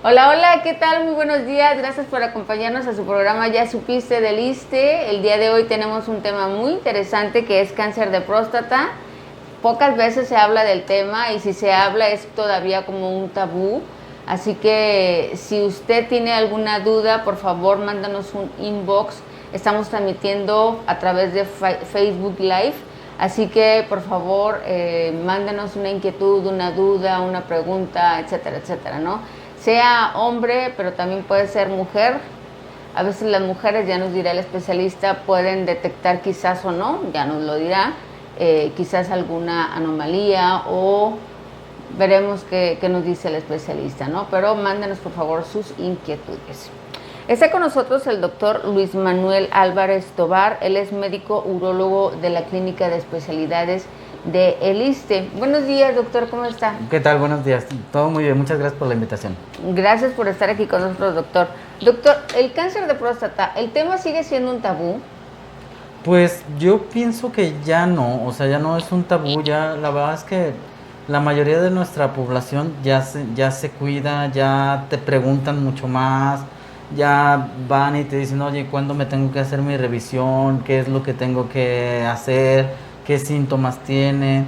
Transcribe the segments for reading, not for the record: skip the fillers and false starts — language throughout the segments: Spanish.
Hola, hola, ¿qué tal? Muy buenos días, gracias por acompañarnos a su programa Ya Supiste del ISSSTE. El día de hoy tenemos un tema muy interesante que es cáncer de próstata. Pocas veces se habla del tema y si se habla es todavía como un tabú. Así que si usted tiene alguna duda, por favor mándanos un inbox. Estamos transmitiendo a través de Facebook Live. Así que por favor mándenos una inquietud, una duda, una pregunta, etcétera, etcétera, ¿no? Sea hombre, pero también puede ser mujer. A veces las mujeres, ya nos dirá el especialista, pueden detectar quizás o no, ya nos lo dirá, quizás alguna anomalía o veremos qué nos dice el especialista, ¿no? Pero mándenos por favor sus inquietudes. Está con nosotros el doctor Luis Manuel Álvarez Tobar. Él es médico urólogo de la Clínica de Especialidades de el ISSSTE. Buenos días, doctor, ¿cómo está? ¿Qué tal? Buenos días. Todo muy bien, muchas gracias por la invitación. Gracias por estar aquí con nosotros, doctor. Doctor, el cáncer de próstata, ¿el tema sigue siendo un tabú? Pues yo pienso que ya no, o sea, ya no es un tabú, ya la verdad es que la mayoría de nuestra población ya se cuida, ya te preguntan mucho más, ya van y te dicen, oye, ¿cuándo me tengo que hacer mi revisión? ¿Qué es lo que tengo que hacer? ¿Qué síntomas tiene?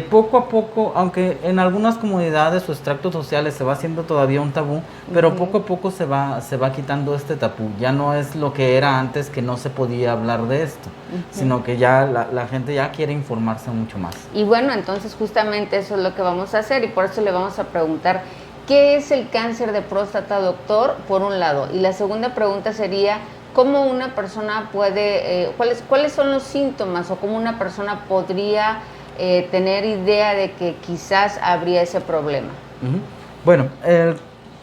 Poco a poco, aunque en algunas comunidades o extractos sociales se va haciendo todavía un tabú, pero poco a poco se va quitando este tabú. Ya no es lo que era antes, que no se podía hablar de esto, sino que ya la gente ya quiere informarse mucho más. Y bueno, entonces justamente eso es lo que vamos a hacer y por eso le vamos a preguntar, ¿qué es el cáncer de próstata, doctor? Por un lado. Y la segunda pregunta sería, ¿cómo una persona puede, cuáles son los síntomas o cómo una persona podría tener idea de que quizás habría ese problema? Bueno,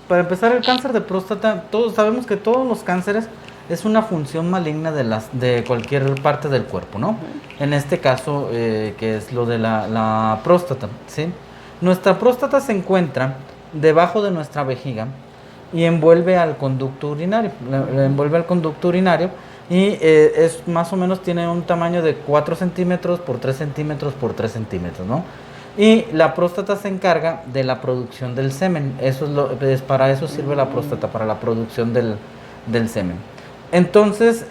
para empezar, el cáncer de próstata, todos sabemos que todos los cánceres es una función maligna de cualquier parte del cuerpo, ¿no? En este caso, que es lo de la próstata, ¿sí? Nuestra próstata se encuentra debajo de nuestra vejiga y envuelve al conducto urinario, envuelve al conducto urinario y es más o menos tiene un tamaño de 4 centímetros por 3 centímetros por 3 centímetros, ¿no? Y la próstata se encarga de la producción del semen. Para eso sirve la próstata, para la producción del semen. Entonces,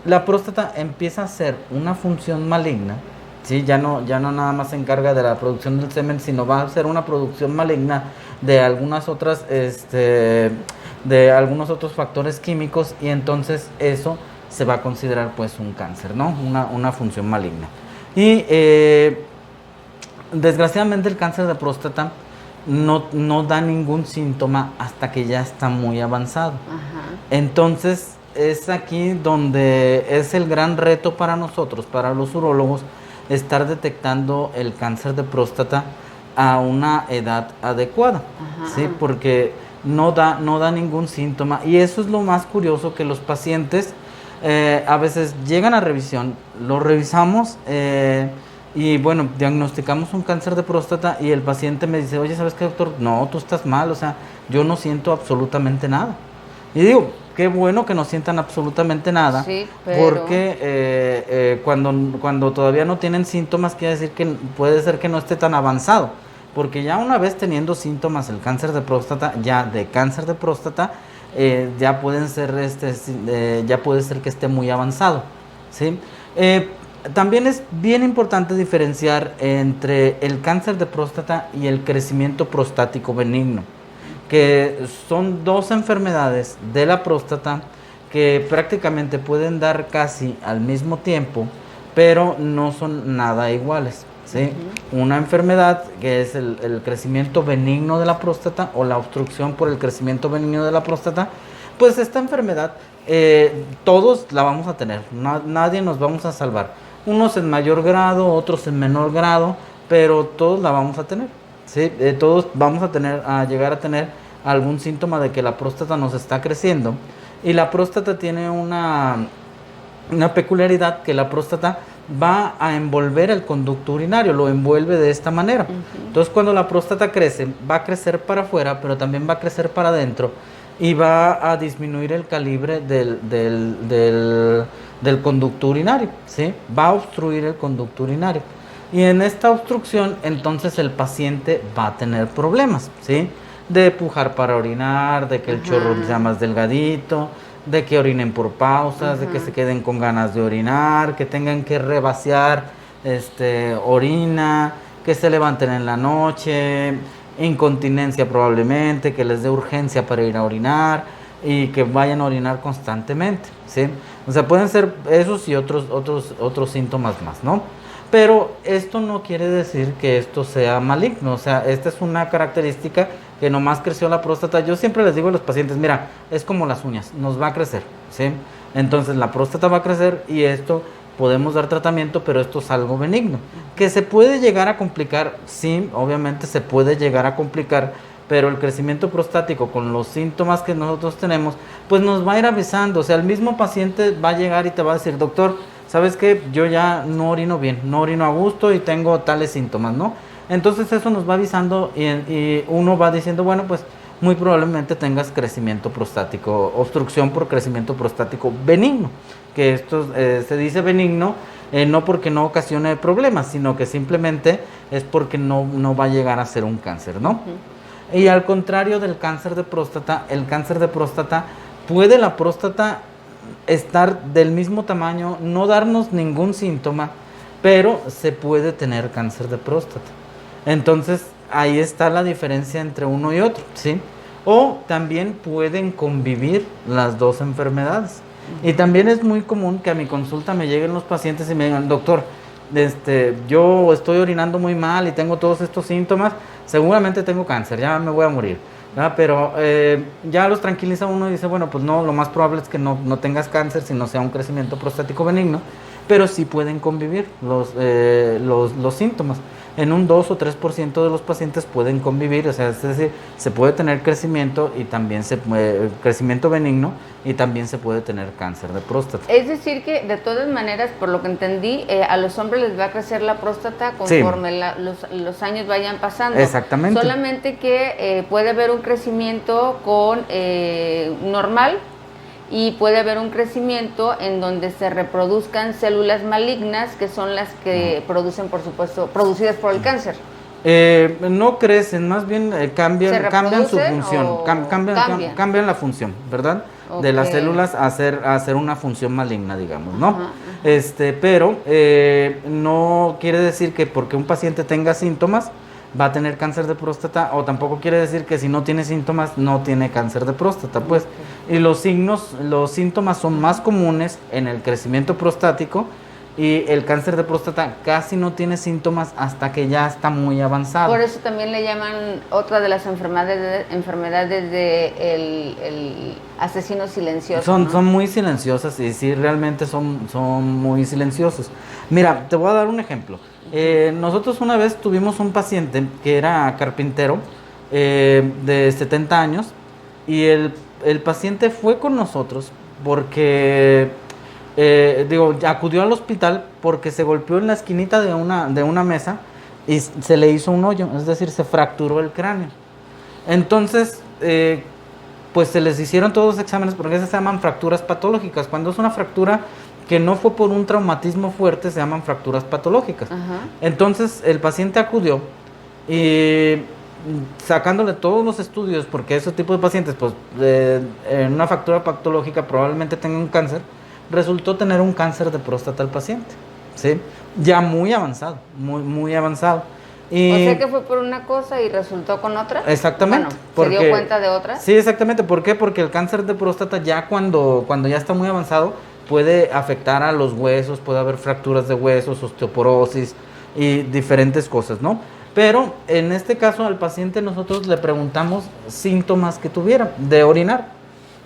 la próstata empieza a ser una función maligna, ¿sí? Ya no nada más se encarga de la producción del semen, sino va a ser una producción maligna de algunas otras, de algunos otros factores químicos, y entonces eso se va a considerar pues un cáncer, ¿no? Una función maligna. Y desgraciadamente el cáncer de próstata no da ningún síntoma hasta que ya está muy avanzado. Entonces es aquí donde es el gran reto para nosotros, para los urólogos, estar detectando el cáncer de próstata a una edad adecuada, ¿sí? Porque no da ningún síntoma, y eso es lo más curioso, que los pacientes a veces llegan a revisión, lo revisamos y bueno, diagnosticamos un cáncer de próstata y el paciente me dice, oye, ¿sabes qué, doctor? No, tú estás mal, o sea, yo no siento absolutamente nada. Y digo, qué bueno que no sientan absolutamente nada, sí, porque cuando todavía no tienen síntomas, quiere decir que puede ser que no esté tan avanzado, porque ya una vez teniendo síntomas el cáncer de próstata, ya de cáncer de próstata, ya pueden ser ya puede ser que esté muy avanzado, ¿sí? También es bien importante diferenciar entre el cáncer de próstata y el crecimiento prostático benigno, que son dos enfermedades de la próstata que prácticamente pueden dar casi al mismo tiempo, pero no son nada iguales, ¿sí? Una enfermedad que es el crecimiento benigno de la próstata, o la obstrucción por el crecimiento benigno de la próstata, pues esta enfermedad todos la vamos a tener, nadie nos vamos a salvar. Unos en mayor grado, otros en menor grado, pero todos la vamos a tener, ¿sí? Todos vamos a llegar a tener algún síntoma de que la próstata nos está creciendo. Y la próstata tiene una peculiaridad, que la próstata va a envolver el conducto urinario, lo envuelve de esta manera. Entonces, cuando la próstata crece, va a crecer para afuera, pero también va a crecer para adentro, y va a disminuir el calibre del conducto urinario, ¿sí? Va a obstruir el conducto urinario. Y en esta obstrucción, entonces el paciente va a tener problemas, ¿sí? de pujar para orinar, de que el chorro sea más delgadito, de que orinen por pausas, de que se queden con ganas de orinar, que tengan que revaciar orina, que se levanten en la noche, incontinencia probablemente, que les dé urgencia para ir a orinar y que vayan a orinar constantemente, ¿sí? O sea, pueden ser esos y otros síntomas más, ¿no? Pero esto no quiere decir que esto sea maligno, o sea, esta es una característica que nomás creció la próstata. Yo siempre les digo a los pacientes, mira, es como las uñas, nos va a crecer, ¿sí? Entonces la próstata va a crecer y esto podemos dar tratamiento, pero esto es algo benigno. Que se puede llegar a complicar, sí, obviamente se puede llegar a complicar, pero el crecimiento prostático con los síntomas que nosotros tenemos, pues nos va a ir avisando. O sea, el mismo paciente va a llegar y te va a decir, doctor, ¿sabes qué? Yo ya no orino bien, no orino a gusto y tengo tales síntomas, ¿no? Entonces eso nos va avisando y uno va diciendo, bueno, pues muy probablemente tengas crecimiento prostático, obstrucción por crecimiento prostático benigno, que esto se dice benigno no porque no ocasione problemas, sino que simplemente es porque no va a llegar a ser un cáncer, ¿no? Y al contrario del cáncer de próstata, el cáncer de próstata puede la próstata estar del mismo tamaño, no darnos ningún síntoma, pero se puede tener cáncer de próstata. Entonces, ahí está la diferencia entre uno y otro, ¿sí? O también pueden convivir las dos enfermedades. Y también es muy común que a mi consulta me lleguen los pacientes y me digan, doctor, yo estoy orinando muy mal y tengo todos estos síntomas, seguramente tengo cáncer, ya me voy a morir. ¿Verdad? Pero ya los tranquiliza uno y dice, bueno, pues no, lo más probable es que no tengas cáncer, sino sea un crecimiento prostático benigno, pero sí pueden convivir los síntomas. En un 2 o 3% de los pacientes pueden convivir, o sea, es decir, se puede tener crecimiento y también crecimiento benigno y también se puede tener cáncer de próstata. Es decir que de todas maneras, por lo que entendí, a los hombres les va a crecer la próstata conforme los años vayan pasando. Exactamente. Solamente que puede haber un crecimiento normal y puede haber un crecimiento en donde se reproduzcan células malignas que son las que producen, por supuesto, producidas por el cáncer. No crecen, más bien cambian su función, cambian la función, ¿verdad? Okay. De las células a hacer una función maligna, digamos, ¿no? Pero no quiere decir que porque un paciente tenga síntomas va a tener cáncer de próstata, o tampoco quiere decir que si no tiene síntomas no tiene cáncer de próstata, pues. Y los síntomas son más comunes en el crecimiento prostático, y el cáncer de próstata casi no tiene síntomas hasta que ya está muy avanzado. Por eso también le llaman otra de las enfermedades de el asesino silencioso. Son muy silenciosas y sí, realmente son muy silenciosos. Mira, te voy a dar un ejemplo. Nosotros una vez tuvimos un paciente que era carpintero de 70 años y el paciente fue con nosotros porque... acudió al hospital porque se golpeó en la esquinita de una mesa y se le hizo un hoyo, es decir, se fracturó el cráneo. Entonces, pues se les hicieron todos los exámenes, porque esas se llaman fracturas patológicas. Cuando es una fractura que no fue por un traumatismo fuerte, se llaman fracturas patológicas. Entonces, el paciente acudió y sacándole todos los estudios, porque ese tipo de pacientes, pues, en una fractura patológica probablemente tengan un cáncer. Resultó tener un cáncer de próstata al paciente, ¿sí? Ya muy avanzado, muy avanzado. Y, o sea que fue por una cosa y resultó con otra. Exactamente. Bueno, ¿se dio cuenta de otra? Sí, exactamente. ¿Por qué? Porque el cáncer de próstata ya cuando ya está muy avanzado puede afectar a los huesos, puede haber fracturas de huesos, osteoporosis y diferentes cosas, ¿no? Pero en este caso al paciente nosotros le preguntamos síntomas que tuviera de orinar.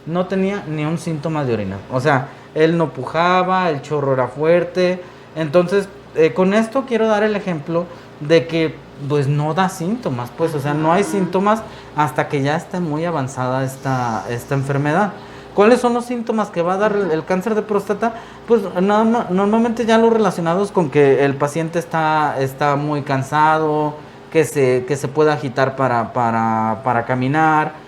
No tenía ni un síntoma de orinar. O sea, él no pujaba, el chorro era fuerte. Entonces, con esto quiero dar el ejemplo de que pues no da síntomas, pues, o sea, no hay síntomas hasta que ya esté muy avanzada esta enfermedad. ¿Cuáles son los síntomas que va a dar el cáncer de próstata? Pues normalmente ya los relacionados con que el paciente está muy cansado, que se puede agitar para caminar.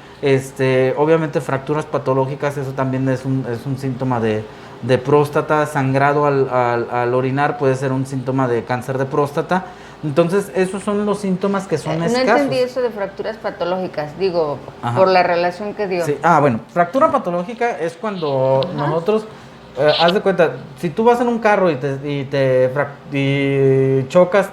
Obviamente fracturas patológicas, eso también es un síntoma de próstata. Sangrado al orinar puede ser un síntoma de cáncer de próstata. Entonces, esos son los síntomas que son escasos. No entendí eso de fracturas patológicas, digo, Ajá. por la relación que dio. Sí. Bueno, fractura patológica es cuando nosotros, haz de cuenta, si tú vas en un carro y chocas,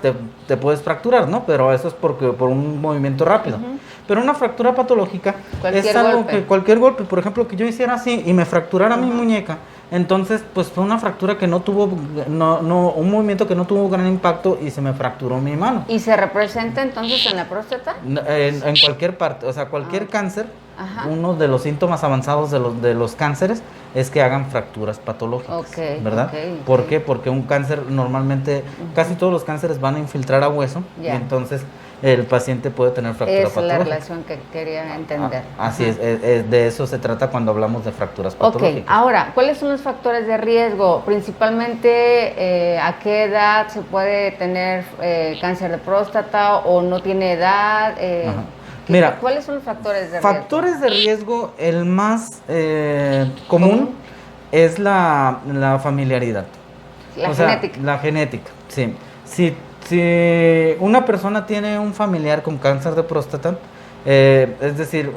te puedes fracturar, ¿no? Pero eso es por un movimiento rápido. Pero una fractura patológica es algo que cualquier golpe, por ejemplo, que yo hiciera así y me fracturara mi muñeca, entonces pues fue una fractura que no tuvo, un movimiento que no tuvo gran impacto y se me fracturó mi mano. ¿Y se representa entonces en la próstata? En cualquier parte, o sea, cualquier cáncer, uno de los síntomas avanzados de los cánceres es que hagan fracturas patológicas, ¿verdad? ¿Por qué? Porque un cáncer normalmente, casi todos los cánceres van a infiltrar a hueso y entonces el paciente puede tener fractura patológica. Es la relación que quería entender. Así es, de eso se trata cuando hablamos de fracturas patológicas. Ahora, ¿cuáles son los factores de riesgo? Principalmente, ¿a qué edad se puede tener cáncer de próstata o no tiene edad? Mira, ¿cuáles son los factores de riesgo? Factores de riesgo, el más común es la familiaridad. La genética. La genética, sí. Si una persona tiene un familiar con cáncer de próstata, es decir,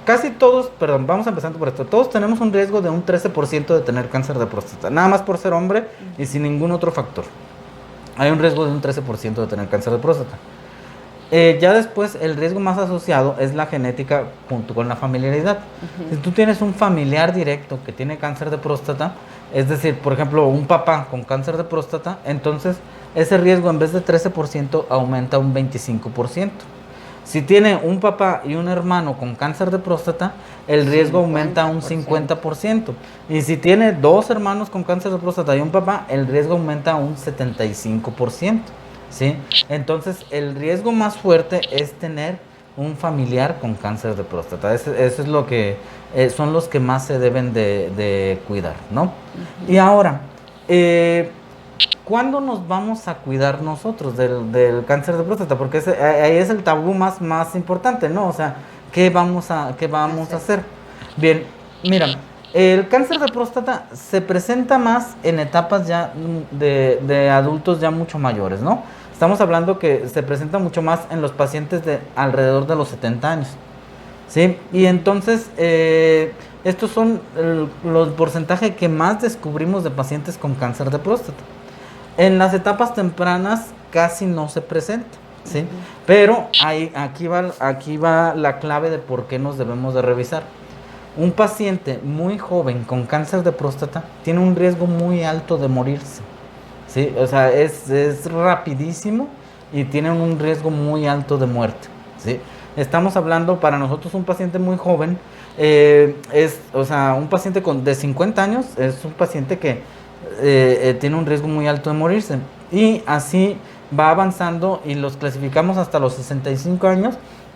casi todos, perdón, vamos empezando por esto, todos tenemos un riesgo de un 13% de tener cáncer de próstata, nada más por ser hombre y sin ningún otro factor. Hay un riesgo de un 13% de tener cáncer de próstata. Ya después, el riesgo más asociado es la genética junto con la familiaridad. Si tú tienes un familiar directo que tiene cáncer de próstata, es decir, por ejemplo, un papá con cáncer de próstata, entonces ese riesgo en vez de 13% aumenta un 25%. Si tiene un papá y un hermano con cáncer de próstata, el riesgo aumenta un 50%. Y si tiene dos hermanos con cáncer de próstata y un papá, el riesgo aumenta un 75%. ¿Sí? Entonces, el riesgo más fuerte es tener un familiar con cáncer de próstata. Eso es lo que son los que más se deben de cuidar, ¿no? Y ahora, ¿cuándo nos vamos a cuidar nosotros del cáncer de próstata? Porque ahí es el tabú más importante, ¿no? O sea, ¿qué vamos a hacer? Bien, mira, el cáncer de próstata se presenta más en etapas ya de adultos ya mucho mayores, ¿no? Estamos hablando que se presenta mucho más en los pacientes de alrededor de los 70 años, ¿sí? Y entonces, estos son los porcentajes que más descubrimos de pacientes con cáncer de próstata. En las etapas tempranas casi no se presenta, ¿sí? Pero aquí va la clave de por qué nos debemos de revisar. Un paciente muy joven con cáncer de próstata tiene un riesgo muy alto de morirse. Sí, o sea, es rapidísimo y tienen un riesgo muy alto de muerte, ¿sí? Estamos hablando, para nosotros un paciente muy joven, un paciente de 50 años es un paciente que tiene un riesgo muy alto de morirse. Y así va avanzando y los clasificamos hasta los 65 años.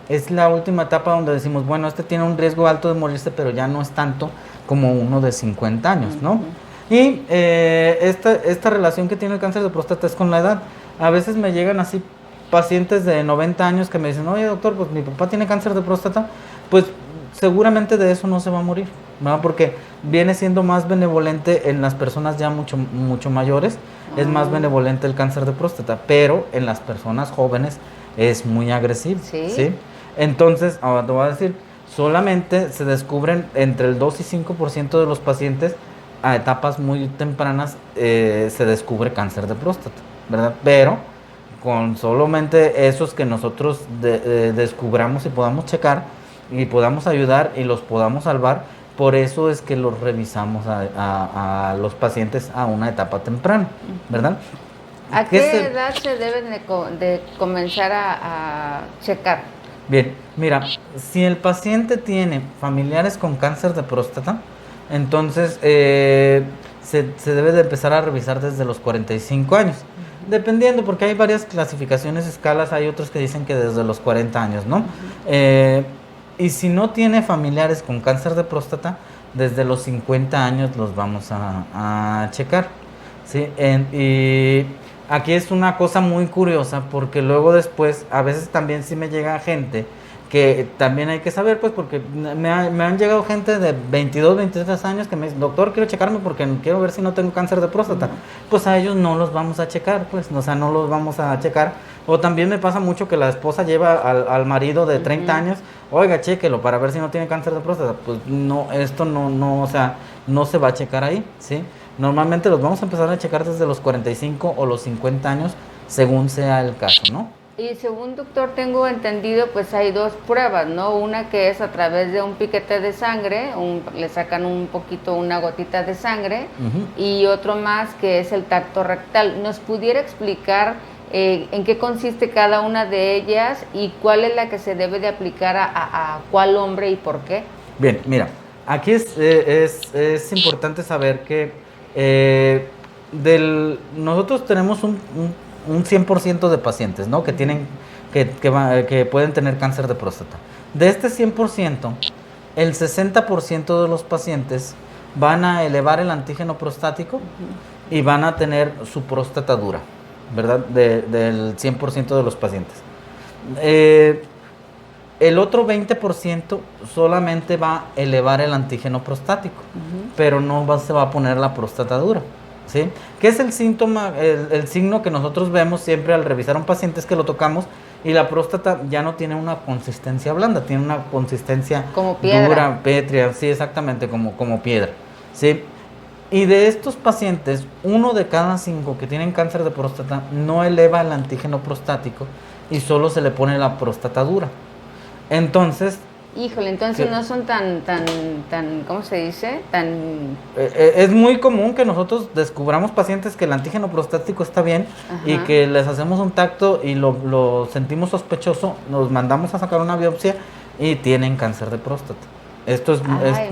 Es la última etapa donde decimos, bueno, este tiene un riesgo alto de morirse, pero ya no es tanto como uno de 50 años, ¿no? Y esta relación que tiene el cáncer de próstata es con la edad. A veces me llegan así pacientes de 90 años que me dicen, oye doctor, pues mi papá tiene cáncer de próstata, pues seguramente de eso no se va a morir, ¿no? Porque viene siendo más benevolente en las personas ya mucho mayores, es más benevolente el cáncer de próstata, pero en las personas jóvenes es muy agresivo, ¿sí? Entonces, ahora te voy a decir, solamente se descubren entre el 2 y 5% de los pacientes a etapas muy tempranas se descubre cáncer de próstata, ¿verdad? Pero con solamente esos que nosotros descubramos y podamos checar y podamos ayudar y los podamos salvar, por eso es que los revisamos a los pacientes a una etapa temprana, ¿verdad? ¿A qué edad se deben de comenzar a checar? Bien, mira, si el paciente tiene familiares con cáncer de próstata, entonces se debe de empezar a revisar desde los 45 años. Dependiendo, porque hay varias clasificaciones, escalas, hay otros que dicen que desde los 40 años, ¿no? Y si no tiene familiares con cáncer de próstata, desde los 50 años los vamos a checar, ¿sí? Y aquí es una cosa muy curiosa, porque luego después, a veces también sí me llega gente que también hay que saber, pues, porque me han llegado gente de 22, 23 años que me dicen, doctor, quiero checarme porque quiero ver si no tengo cáncer de próstata. Pues a ellos no los vamos a checar, pues, o sea, no los vamos a checar. O también me pasa mucho que la esposa lleva al marido de 30 años, oiga, chéquelo para ver si no tiene cáncer de próstata. Pues no, esto no, o sea, no se va a checar ahí, ¿sí? Normalmente los vamos a empezar a checar desde los 45 o los 50 años, según sea el caso, ¿no? Y según doctor tengo entendido, pues hay dos pruebas, ¿no? Una que es a través de un piquete de sangre, le sacan un poquito, una gotita de sangre, y otro más que es el tacto rectal. ¿Nos pudiera explicar en qué consiste cada una de ellas y cuál es la que se debe de aplicar a cuál hombre y por qué? Bien, mira, aquí es importante saber que nosotros tenemos un 100% de pacientes, ¿no? Que tienen, que pueden tener cáncer de próstata. De este 100%, el 60% de los pacientes van a elevar el antígeno prostático y van a tener su próstata dura, ¿verdad? Del 100% de los pacientes. El otro 20% solamente va a elevar el antígeno prostático, pero no se va a poner la próstata dura. ¿Sí? ¿Qué es el síntoma, el signo que nosotros vemos siempre al revisar a un paciente? Es que lo tocamos y la próstata ya no tiene una consistencia blanda, tiene una consistencia como piedra, dura, pétrea, sí, exactamente, como piedra, ¿sí? Y de estos pacientes, 1 de cada 5 que tienen cáncer de próstata no eleva el antígeno prostático y solo se le pone la próstata dura. Entonces, híjole, entonces no son tan, ¿cómo se dice? Es muy común que nosotros descubramos pacientes que el antígeno prostático está bien y que les hacemos un tacto y lo sentimos sospechoso, nos mandamos a sacar una biopsia y tienen cáncer de próstata. Esto es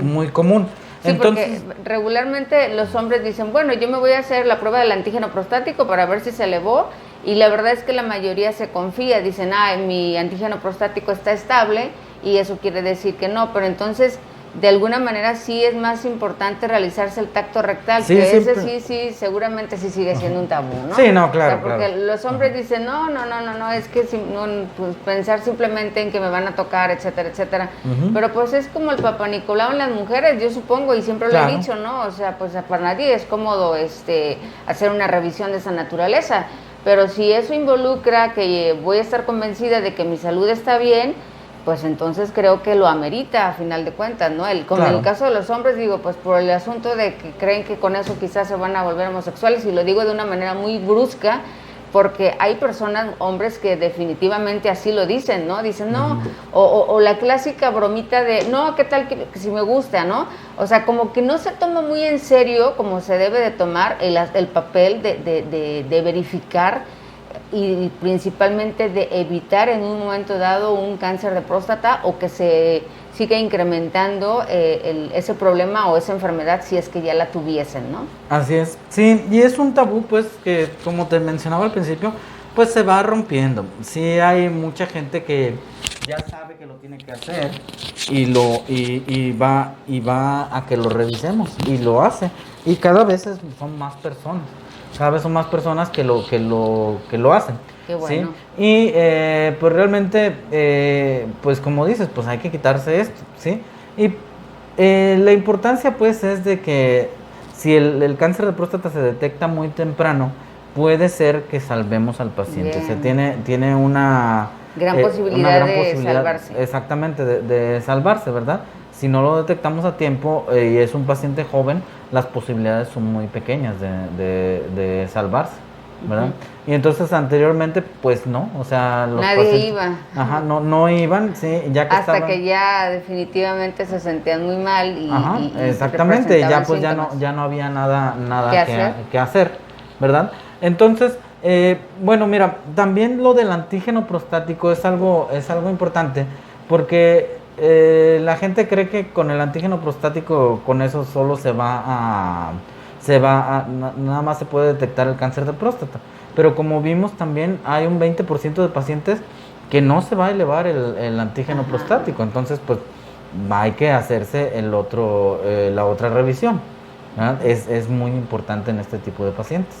muy común. Sí, entonces, porque regularmente los hombres dicen, bueno, yo me voy a hacer la prueba del antígeno prostático para ver si se elevó, y la verdad es que la mayoría se confía, dicen, mi antígeno prostático está estable, y eso quiere decir que no, pero entonces de alguna manera sí es más importante realizarse el tacto rectal, sí, que ese sí, seguramente sí sigue siendo un tabú, ¿no? Sí, no, claro, porque claro. Los hombres dicen, no, es que pues, pensar simplemente en que me van a tocar, etcétera, etcétera, pero pues es como el Papá Nicolau en las mujeres, yo supongo, y siempre lo he dicho, ¿no? O sea, pues para nadie es cómodo hacer una revisión de esa naturaleza, pero si eso involucra que voy a estar convencida de que mi salud está bien, pues entonces creo que lo amerita a final de cuentas, ¿no? En el caso de los hombres, digo, pues por el asunto de que creen que con eso quizás se van a volver homosexuales, y lo digo de una manera muy brusca, porque hay personas, hombres, que definitivamente así lo dicen, ¿no? Dicen, no, o la clásica bromita de, no, ¿qué tal que si me gusta, no? O sea, como que no se toma muy en serio, como se debe de tomar el papel de verificar y principalmente de evitar en un momento dado un cáncer de próstata o que se siga incrementando ese problema o esa enfermedad si es que ya la tuviesen, ¿no? Así es, sí, y es un tabú pues que, como te mencionaba al principio, pues se va rompiendo. Sí hay mucha gente que ya sabe que lo tiene que hacer y va a que lo revisemos y lo hace, y cada vez son más personas. Cada vez son más personas que lo hacen. Qué bueno. ¿Sí? Y pues realmente, pues como dices, pues hay que quitarse esto, ¿sí? Y la importancia pues es de que si el cáncer de próstata se detecta muy temprano, puede ser que salvemos al paciente. O sea, tiene una gran posibilidad de salvarse. Exactamente, de salvarse, ¿verdad? Si no lo detectamos a tiempo y es un paciente joven, las posibilidades son muy pequeñas de salvarse, ¿verdad? Y entonces anteriormente, pues no, o sea, los nadie iba. Ajá, no iban, sí, ya que hasta que ya definitivamente se sentían muy mal y exactamente, ya pues ya no había nada que hacer, ¿verdad? Entonces, bueno, mira, también lo del antígeno prostático es algo importante, porque la gente cree que con el antígeno prostático, con eso solo nada más se puede detectar el cáncer de próstata. Pero como vimos también hay un 20% de pacientes que no se va a elevar el antígeno prostático. Entonces, pues hay que hacerse la otra revisión, ¿verdad? Es muy importante en este tipo de pacientes.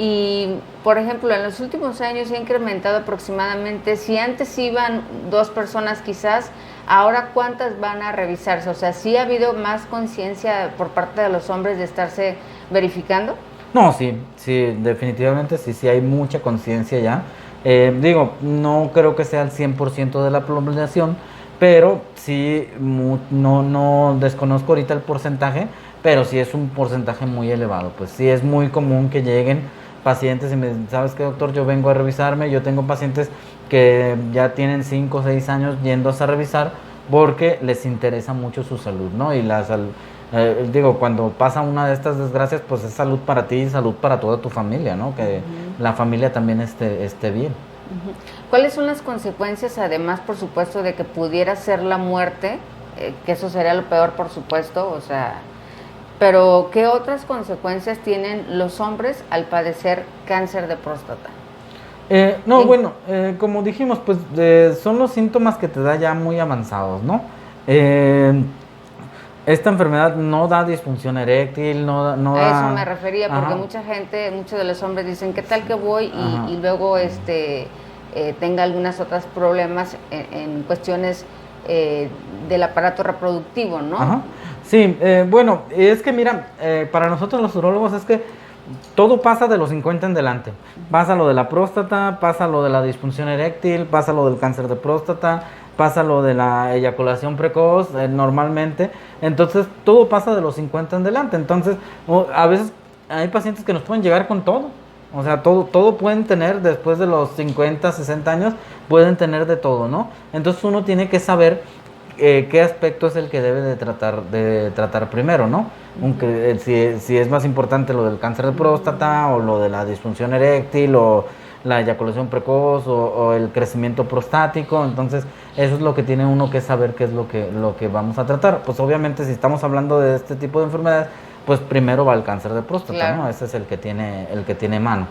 Y, por ejemplo, en los últimos años se ha incrementado aproximadamente, si antes iban 2 personas quizás, ahora ¿cuántas van a revisarse? O sea, ¿sí ha habido más conciencia por parte de los hombres de estarse verificando? No, sí, sí, definitivamente sí hay mucha conciencia ya. Digo, no creo que sea el 100% de la población, pero sí, no desconozco ahorita el porcentaje, pero sí es un porcentaje muy elevado. Pues sí es muy común que lleguen pacientes y me dicen, ¿sabes qué, doctor? Yo vengo a revisarme. Yo tengo pacientes que ya tienen 5 o 6 años yéndose a revisar porque les interesa mucho su salud, ¿no? Y la salud, digo, cuando pasa una de estas desgracias, pues es salud para ti y salud para toda tu familia, ¿no? Que la familia también esté bien. ¿Cuáles son las consecuencias, además, por supuesto, de que pudiera ser la muerte? Que eso sería lo peor, por supuesto, o sea, pero ¿qué otras consecuencias tienen los hombres al padecer cáncer de próstata? Bueno, como dijimos, pues son los síntomas que te da ya muy avanzados, ¿no? Esta enfermedad no da disfunción eréctil, no da... A eso me refería, porque mucha gente, muchos de los hombres dicen, ¿qué tal que voy? Y luego tenga algunos otros problemas en cuestiones del aparato reproductivo, ¿no? Ajá. Sí, bueno, es que mira, para nosotros los urólogos es que todo pasa de los 50 en adelante. Pasa lo de la próstata, pasa lo de la disfunción eréctil, pasa lo del cáncer de próstata, pasa lo de la eyaculación precoz, normalmente. Entonces, todo pasa de los 50 en adelante. Entonces, a veces hay pacientes que nos pueden llegar con todo. O sea, todo pueden tener después de los 50, 60 años, pueden tener de todo, ¿no? Entonces, uno tiene que saber qué aspecto es el que debe de tratar primero, ¿no? Aunque si es más importante lo del cáncer de próstata o lo de la disfunción eréctil o la eyaculación precoz o el crecimiento prostático. Entonces eso es lo que tiene uno que saber, qué es lo que vamos a tratar. Pues obviamente si estamos hablando de este tipo de enfermedades, pues primero va el cáncer de próstata, claro, ¿no? Ese es el que tiene mano.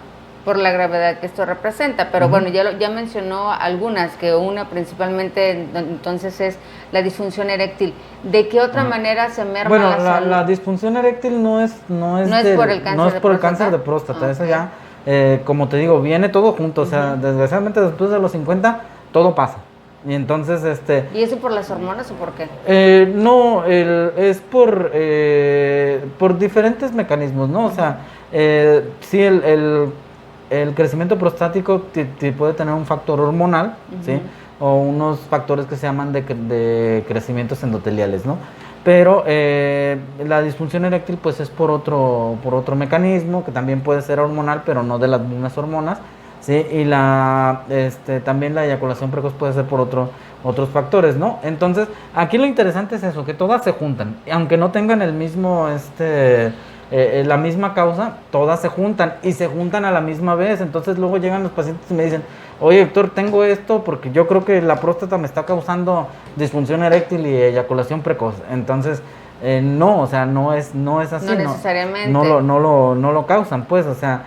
Por la gravedad que esto representa, pero bueno, ya mencionó algunas, que una principalmente entonces es la disfunción eréctil. ¿De qué otra manera se merma la salud? La disfunción eréctil no es por el cáncer de próstata, eso ya, como te digo, viene todo junto, o sea, desgraciadamente después de los 50 todo pasa. Y entonces, ¿Y eso por las hormonas o por qué? No, es por diferentes mecanismos, ¿no? O sea, sí, el crecimiento prostático puede tener un factor hormonal, ¿sí? O unos factores que se llaman de crecimientos endoteliales, ¿no? Pero la disfunción eréctil pues es por otro mecanismo, que también puede ser hormonal, pero no de las mismas hormonas, ¿sí? Y también la eyaculación precoz puede ser por otros factores, ¿no? Entonces, aquí lo interesante es eso, que todas se juntan, aunque no tengan el mismo, la misma causa, todas se juntan y se juntan a la misma vez. Entonces luego llegan los pacientes y me dicen, oye, doctor, tengo esto porque yo creo que la próstata me está causando disfunción eréctil y eyaculación precoz. Entonces, no, o sea, no es así. No necesariamente. No lo causan, pues, o sea,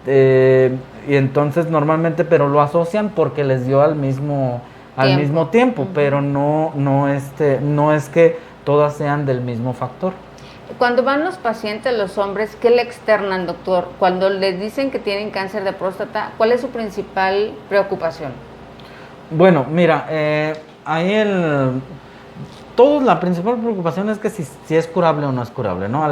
y entonces normalmente, pero lo asocian porque les dio al mismo tiempo, pero no es que todas sean del mismo factor. Cuando van los pacientes, los hombres, ¿qué le externan, doctor? Cuando les dicen que tienen cáncer de próstata, ¿cuál es su principal preocupación? Bueno, mira, la principal preocupación es que si es curable o no es curable, ¿no?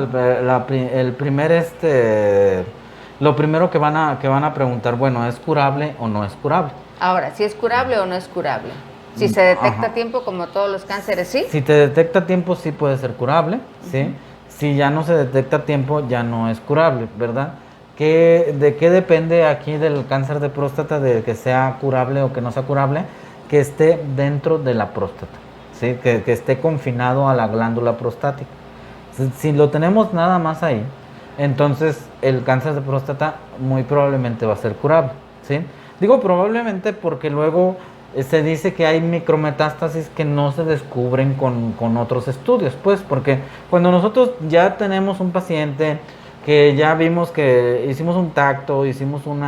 Lo primero que van a preguntar, bueno, ¿es curable o no es curable? Ahora, ¿si es curable o no es curable? Si se detecta a tiempo, como todos los cánceres, ¿sí? Si te detecta a tiempo, sí puede ser curable, ¿sí? Si ya no se detecta a tiempo, ya no es curable, ¿verdad? ¿De qué depende aquí del cáncer de próstata, de que sea curable o que no sea curable? Que esté dentro de la próstata, ¿sí? Que esté confinado a la glándula prostática. Si lo tenemos nada más ahí, entonces el cáncer de próstata muy probablemente va a ser curable, ¿sí? Digo probablemente porque luego se dice que hay micrometástasis que no se descubren con otros estudios, pues, porque cuando nosotros ya tenemos un paciente que ya vimos que hicimos un tacto, hicimos un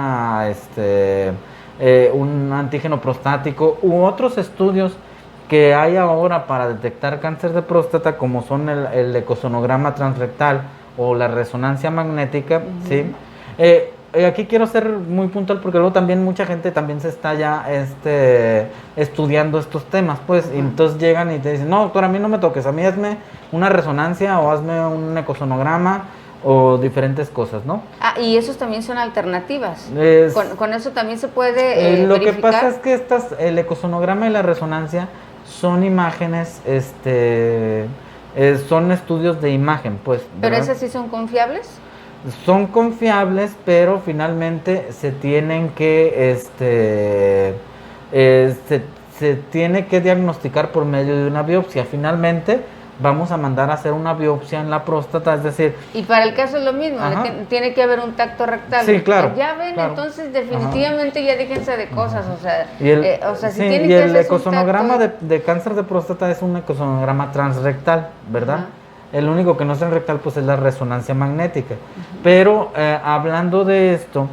antígeno prostático u otros estudios que hay ahora para detectar cáncer de próstata, como son el ecosonograma transrectal o la resonancia magnética, ¿sí? aquí quiero ser muy puntual porque luego también mucha gente también se está ya estudiando estos temas, pues, y entonces llegan y te dicen, no, doctor, a mí no me toques, a mí hazme una resonancia o hazme un ecosonograma o diferentes cosas, ¿no? Y esos también son alternativas. Con eso también se puede lo verificar. que pasa es que el ecosonograma y la resonancia son imágenes, son estudios de imagen, pues. ¿Pero ¿verdad? esas sí son confiables? Son confiables, pero finalmente se tienen que, se tiene que diagnosticar por medio de una biopsia. Finalmente vamos a mandar a hacer una biopsia en la próstata, es decir... Y para el caso es lo mismo, tiene que haber un tacto rectal. Sí, claro. Ya ven, claro. Entonces definitivamente ya déjense de cosas, o sea, si sí, tienen y que el hacer ecosonograma de cáncer de próstata es un ecosonograma transrectal, ¿verdad? El único que no es transrectal pues es la resonancia magnética. Pero hablando de esto,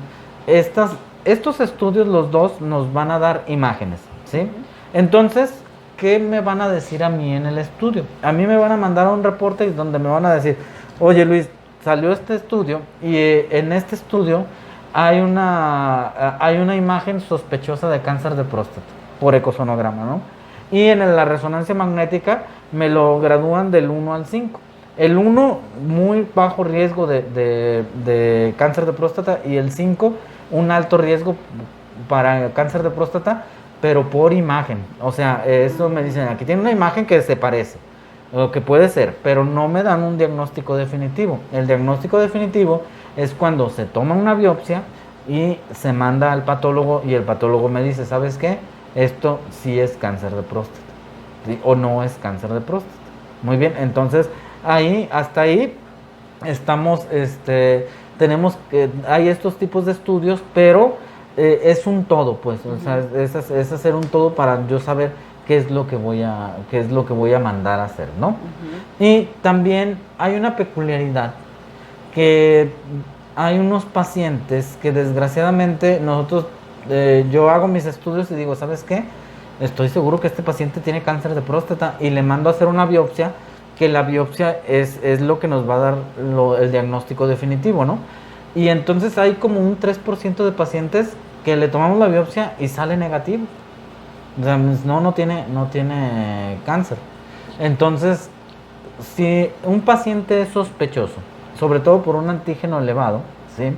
estos estudios los dos nos van a dar imágenes, ¿sí? Entonces, ¿qué me van a decir a mí en el estudio? A mí me van a mandar un reporte donde me van a decir, oye Luis, salió este estudio y en este estudio hay una imagen sospechosa de cáncer de próstata por ecosonograma, ¿no? Y en la resonancia magnética me lo gradúan del 1 al 5. El 1, muy bajo riesgo de cáncer de próstata, y el 5, un alto riesgo para cáncer de próstata, pero por imagen. O sea, eso me dicen, aquí tiene una imagen que se parece, o que puede ser, pero no me dan un diagnóstico definitivo. El diagnóstico definitivo es cuando se toma una biopsia y se manda al patólogo y el patólogo me dice, ¿sabes qué? Esto sí es cáncer de próstata, ¿sí? O no es cáncer de próstata. Muy bien, entonces hasta ahí estamos, hay estos tipos de estudios, pero es un todo, pues, o sea, es hacer un todo para yo saber qué es lo que voy a mandar a hacer, ¿no? Y también hay una peculiaridad, que hay unos pacientes que desgraciadamente nosotros, yo hago mis estudios y digo, ¿sabes qué? Estoy seguro que este paciente tiene cáncer de próstata, y le mando a hacer una biopsia, que la biopsia es lo que nos va a dar el diagnóstico definitivo, ¿no? Y entonces hay como un 3% de pacientes que le tomamos la biopsia y sale negativo. O sea, no tiene cáncer. Entonces, si un paciente es sospechoso, sobre todo por un antígeno elevado, ¿sí?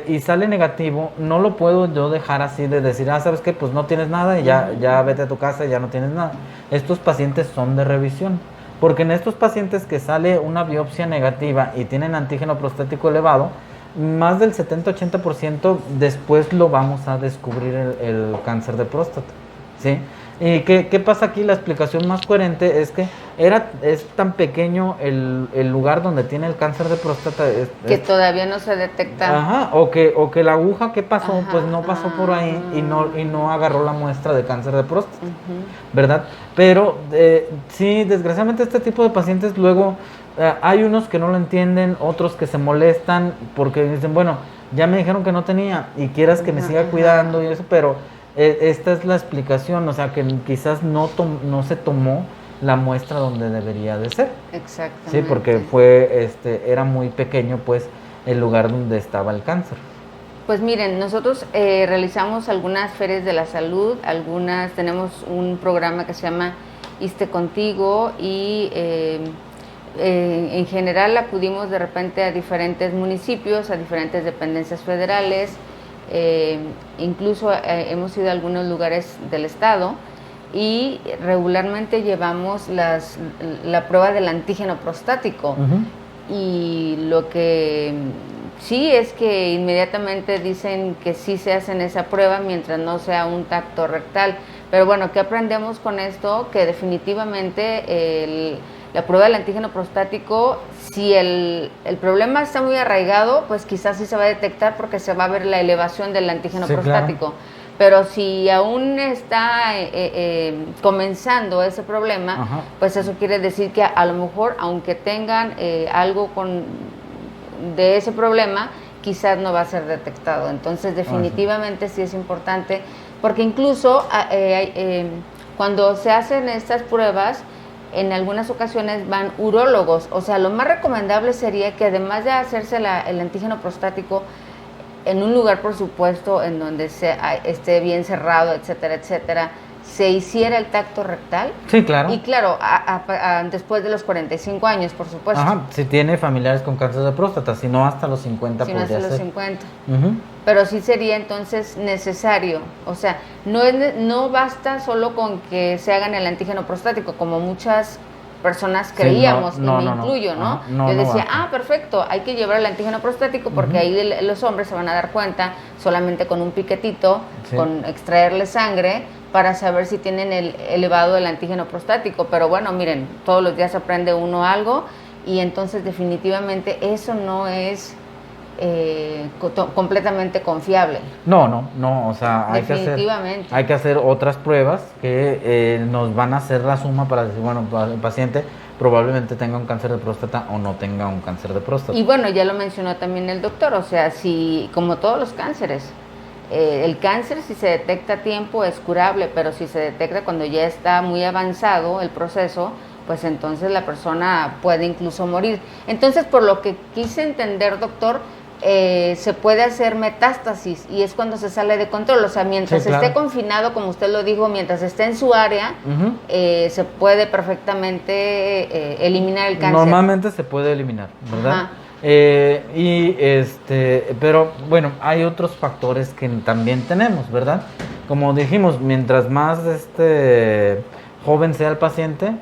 Y sale negativo, no lo puedo yo dejar así de decir, ¿sabes qué? Pues no tienes nada y ya vete a tu casa y ya no tienes nada. Estos pacientes son de revisión, porque en estos pacientes que sale una biopsia negativa y tienen antígeno prostático elevado, más del 70-80% después lo vamos a descubrir el cáncer de próstata, ¿sí? ¿Y qué pasa aquí? La explicación más coherente es que es tan pequeño el lugar donde tiene el cáncer de próstata. Que todavía no se detecta. Ajá, o que la aguja que pasó, pues no pasó por ahí y no agarró la muestra de cáncer de próstata, ¿verdad? Pero sí, desgraciadamente este tipo de pacientes luego, hay unos que no lo entienden, otros que se molestan porque dicen, bueno, ya me dijeron que no tenía y quieras que me siga cuidando y eso, pero... esta es la explicación, o sea que quizás no se tomó la muestra donde debería de ser. Exactamente. Sí, porque era muy pequeño pues el lugar donde estaba el cáncer. Pues miren, nosotros realizamos algunas ferias de la salud, tenemos un programa que se llama ISSSTE Contigo, y en general acudimos de repente a diferentes municipios, a diferentes dependencias federales. Incluso hemos ido a algunos lugares del estado y regularmente llevamos la prueba del antígeno prostático. Y lo que sí es que inmediatamente dicen que sí se hacen esa prueba mientras no sea un tacto rectal. Pero bueno, ¿qué aprendemos con esto? Que definitivamente la prueba del antígeno prostático, si el problema está muy arraigado, pues quizás sí se va a detectar porque se va a ver la elevación del antígeno prostático. Claro. Pero si aún está comenzando ese problema, pues eso quiere decir que a lo mejor, aunque tengan algo de ese problema, quizás no va a ser detectado. Entonces, definitivamente sí es importante, porque incluso cuando se hacen estas pruebas, en algunas ocasiones van urólogos. O sea, lo más recomendable sería que además de hacerse el antígeno prostático en un lugar, por supuesto, en donde esté bien cerrado, etcétera, etcétera, se hiciera el tacto rectal. Sí, claro. Y claro, después de los 45 años, por supuesto. Ajá, si tiene familiares con cáncer de próstata, si no hasta los 50 si no podría hasta los ser. 50. Uh-huh. Pero sí sería entonces necesario, o sea, no basta solo con que se hagan el antígeno prostático, como muchas personas creíamos, sí, no, y me no, incluyo, ¿no? Ajá, no. Yo decía, basta. perfecto, hay que llevar el antígeno prostático porque ahí los hombres se van a dar cuenta solamente con un piquetito, con extraerle sangre, para saber si tienen elevado el antígeno prostático. Pero bueno, miren, todos los días aprende uno algo, y entonces definitivamente eso no es completamente confiable. No, o sea, hay que hacer otras pruebas que nos van a hacer la suma para decir, bueno, el paciente probablemente tenga un cáncer de próstata o no tenga un cáncer de próstata. Y bueno, ya lo mencionó también el doctor, o sea, si, como todos los cánceres, el cáncer, si se detecta a tiempo, es curable, pero si se detecta cuando ya está muy avanzado el proceso, pues entonces la persona puede incluso morir. Entonces, por lo que quise entender, doctor, se puede hacer metástasis, y es cuando se sale de control. O sea, mientras esté confinado, como usted lo dijo, mientras esté en su área, se puede perfectamente eliminar el cáncer. Normalmente se puede eliminar, ¿verdad? Pero bueno, hay otros factores que también tenemos, ¿verdad? Como dijimos, mientras más joven sea el paciente,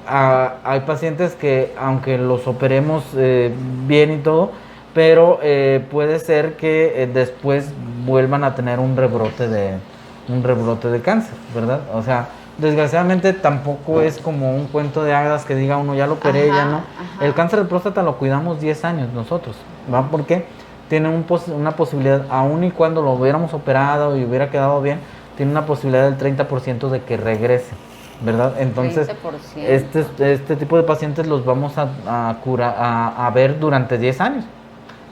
hay pacientes que, aunque los operemos bien y todo, pero puede ser que después vuelvan a tener un rebrote de cáncer, ¿verdad? O sea, desgraciadamente tampoco es como un cuento de hadas que diga uno, ya lo operé, ya no. El cáncer de próstata lo cuidamos 10 años nosotros, ¿va? Porque tiene una posibilidad, aun y cuando lo hubiéramos operado y hubiera quedado bien, tiene una posibilidad del 30% de que regrese, ¿verdad? Entonces, 30%. Este tipo de pacientes los vamos a ver durante 10 años.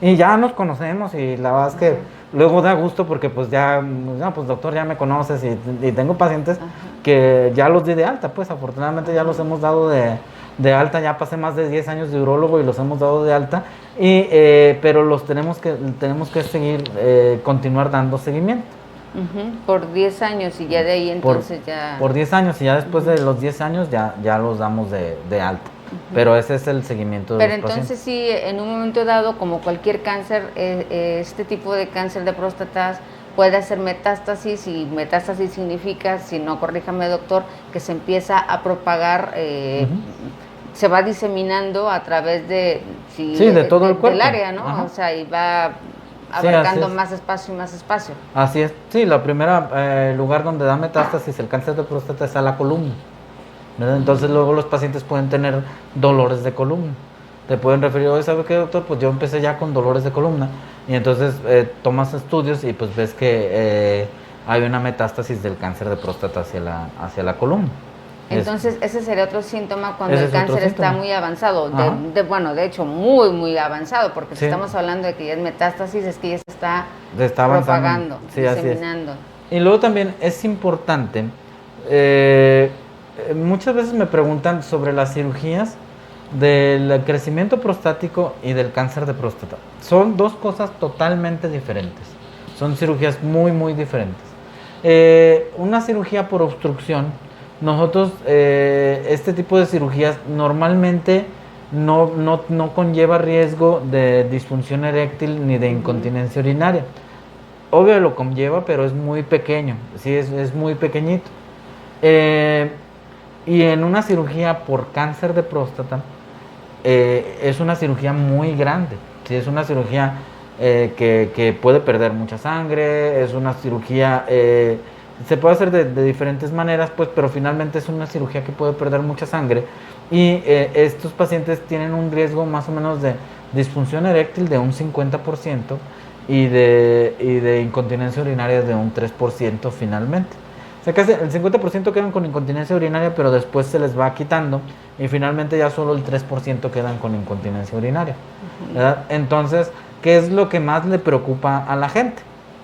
Y ya nos conocemos, y la verdad es que luego da gusto porque pues pues doctor, ya me conoces, y tengo pacientes que ya los di de alta, pues afortunadamente ya los hemos dado de alta, ya pasé más de 10 años de urólogo y los hemos dado de alta, pero los tenemos que seguir, continuar dando seguimiento. Por 10 años, y ya de ahí entonces por 10 años, y ya después de los 10 años ya los damos de alta. Pero ese es el seguimiento de los pacientes. Pero entonces sí, en un momento dado, como cualquier cáncer, este tipo de cáncer de próstata puede hacer metástasis, y metástasis significa, si no, corríjame doctor, que se empieza a propagar, se va diseminando a través de todo el cuerpo, del área, ¿no? O sea, y va abarcando más espacio y más espacio. Así es. Sí, la primera lugar donde da metástasis el cáncer de próstata es a la columna, ¿verdad? Entonces luego los pacientes pueden tener dolores de columna. Te pueden referir, oye, ¿sabe qué, doctor? Pues yo empecé ya con dolores de columna. Y entonces tomas estudios y pues ves que hay una metástasis del cáncer de próstata hacia la columna. Entonces ese sería otro síntoma cuando el cáncer está muy avanzado, de hecho muy muy avanzado, porque si estamos hablando de que ya es metástasis, es que ya se está propagando, diseminando. Y luego también es importante, muchas veces me preguntan sobre las cirugías del crecimiento prostático y del cáncer de próstata. Son dos cosas totalmente diferentes, son cirugías muy muy diferentes. Una cirugía por obstrucción, nosotros, este tipo de cirugías normalmente no conlleva riesgo de disfunción eréctil ni de incontinencia urinaria. Obvio lo conlleva, pero es muy pequeño, sí, es muy pequeñito. Y en una cirugía por cáncer de próstata, es una cirugía muy grande, ¿sí? Es una cirugía que puede perder mucha sangre, es una cirugía... se puede hacer de diferentes maneras, pues, pero finalmente es una cirugía que puede perder mucha sangre, y estos pacientes tienen un riesgo más o menos de disfunción eréctil de un 50% y de incontinencia urinaria de un 3% finalmente. O sea que el 50% quedan con incontinencia urinaria, pero después se les va quitando y finalmente ya solo el 3% quedan con incontinencia urinaria, ¿verdad? Entonces, ¿qué es lo que más le preocupa a la gente?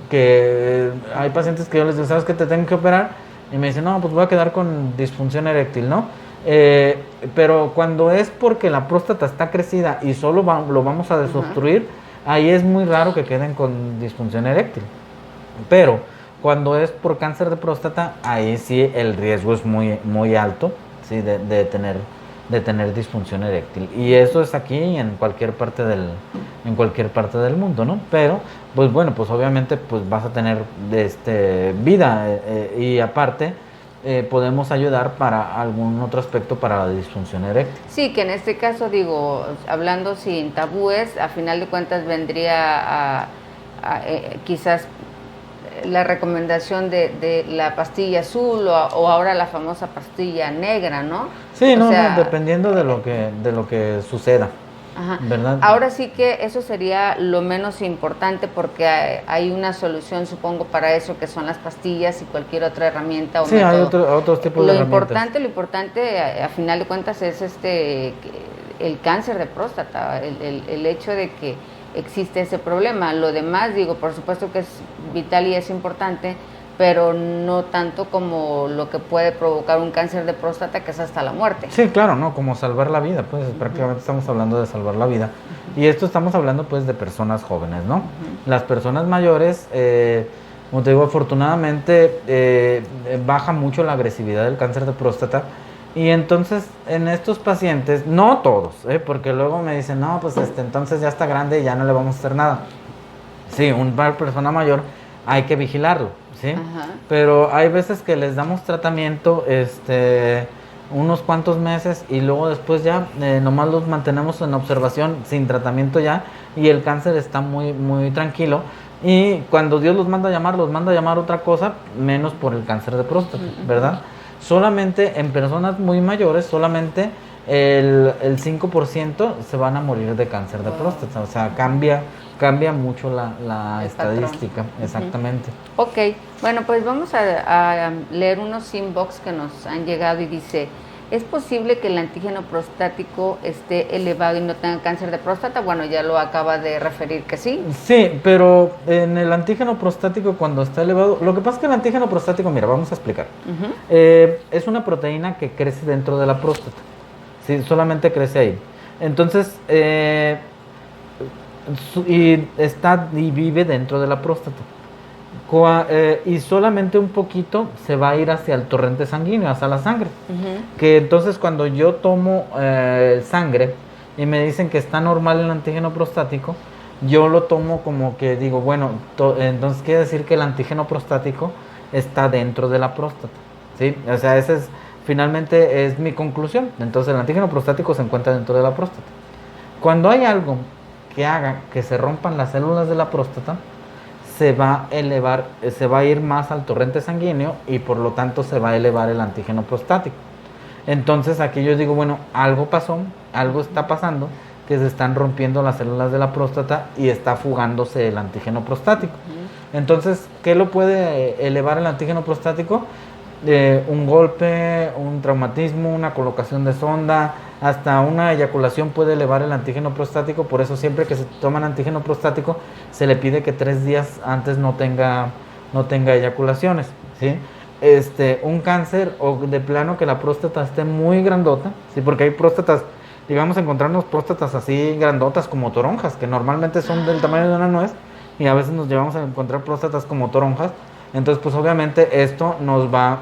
Que hay pacientes que yo les digo, ¿sabes qué? Te tengo que operar, y me dicen, no, pues voy a quedar con disfunción eréctil, ¿no? Pero cuando es porque la próstata está crecida y solo lo vamos a desobstruir, ahí es muy raro que queden con disfunción eréctil. Pero cuando es por cáncer de próstata, ahí sí el riesgo es muy, muy alto, ¿sí? de tener disfunción eréctil. Y eso es aquí y en cualquier parte del mundo, ¿no? Pero, pues bueno, pues obviamente pues vas a tener vida y aparte podemos ayudar para algún otro aspecto para la disfunción eréctil. Sí, que en este caso, digo, hablando sin tabúes, a final de cuentas vendría a quizás la recomendación de la pastilla azul o ahora la famosa pastilla negra, ¿no? Sí, no, dependiendo de lo que suceda. Ajá. ¿Verdad? Ahora sí que eso sería lo menos importante porque hay una solución, supongo, para eso, que son las pastillas y cualquier otra herramienta o sí, método. Hay otros tipos de herramientas. Lo importante, a final de cuentas, es el cáncer de próstata, el hecho de que existe ese problema. Lo demás, digo, por supuesto que es vital y es importante, pero no tanto como lo que puede provocar un cáncer de próstata, que es hasta la muerte. Sí, claro, ¿no? Como salvar la vida, pues prácticamente estamos hablando de salvar la vida. Y esto estamos hablando pues de personas jóvenes, ¿no? Las personas mayores, como te digo, afortunadamente baja mucho la agresividad del cáncer de próstata. Y entonces en estos pacientes, no todos, porque luego me dicen, no, pues entonces ya está grande y ya no le vamos a hacer nada. Sí, una persona mayor hay que vigilarlo, ¿sí? Ajá. Pero hay veces que les damos tratamiento unos cuantos meses y luego después ya nomás los mantenemos en observación sin tratamiento ya y el cáncer está muy, muy tranquilo. Y cuando Dios los manda a llamar otra cosa, menos por el cáncer de próstata, ¿verdad? Solamente en personas muy mayores, solamente el 5% se van a morir de cáncer de próstata. O sea, cambia mucho la estadística. Patrón. Exactamente. Ok, bueno, pues vamos a leer unos inbox que nos han llegado y dice, ¿es posible que el antígeno prostático esté elevado y no tenga cáncer de próstata? Bueno, ya lo acaba de referir que sí. Sí, pero en el antígeno prostático cuando está elevado, lo que pasa es que el antígeno prostático, mira, vamos a explicar. Es una proteína que crece dentro de la próstata. Sí, solamente crece ahí. Entonces, y vive dentro de la próstata. Y solamente un poquito se va a ir hacia el torrente sanguíneo, hacia la sangre. Que entonces cuando yo tomo sangre y me dicen que está normal el antígeno prostático, yo lo tomo como que digo, bueno, entonces quiere decir que el antígeno prostático está dentro de la próstata, ¿sí? O sea, finalmente es mi conclusión. Entonces el antígeno prostático se encuentra dentro de la próstata. Cuando hay algo que haga que se rompan las células de la próstata, se va a ir más al torrente sanguíneo y por lo tanto se va a elevar el antígeno prostático. Entonces aquí yo digo, bueno, algo pasó, algo está pasando, que se están rompiendo las células de la próstata y está fugándose el antígeno prostático. Entonces, ¿qué lo puede elevar el antígeno prostático? Un golpe, un traumatismo, una colocación de sonda, hasta una eyaculación puede elevar el antígeno prostático. Por eso siempre que se toman antígeno prostático se le pide que 3 días antes no tenga eyaculaciones, ¿sí? Un cáncer o de plano que la próstata esté muy grandota, ¿sí? Porque hay próstatas, digamos, encontrarnos próstatas así grandotas como toronjas, que normalmente son del tamaño de una nuez, y a veces nos llevamos a encontrar próstatas como toronjas. Entonces, pues obviamente esto nos va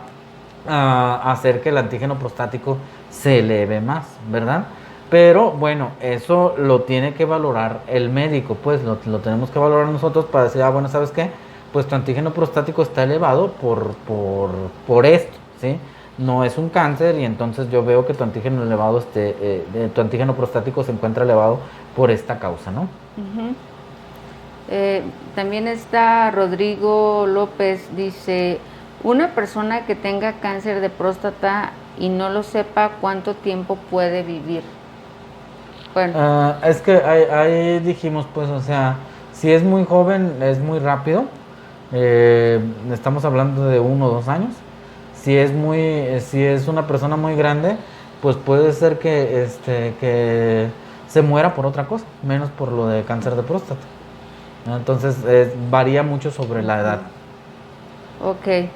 a hacer que el antígeno prostático se eleve más, ¿verdad? Pero bueno, eso lo tiene que valorar el médico, pues lo tenemos que valorar nosotros para decir, bueno, ¿sabes qué? Pues tu antígeno prostático está elevado por esto, ¿sí? No es un cáncer y entonces yo veo que tu antígeno tu antígeno prostático se encuentra elevado por esta causa, ¿no? También está Rodrigo López, dice, una persona que tenga cáncer de próstata y no lo sepa, ¿cuánto tiempo puede vivir? Bueno. Es que ahí dijimos, pues, o sea, si es muy joven, es muy rápido. Estamos hablando de 1 o 2 años. Si es una persona muy grande, pues puede ser que se muera por otra cosa, menos por lo de cáncer de próstata. Entonces varía mucho sobre la edad. Ok.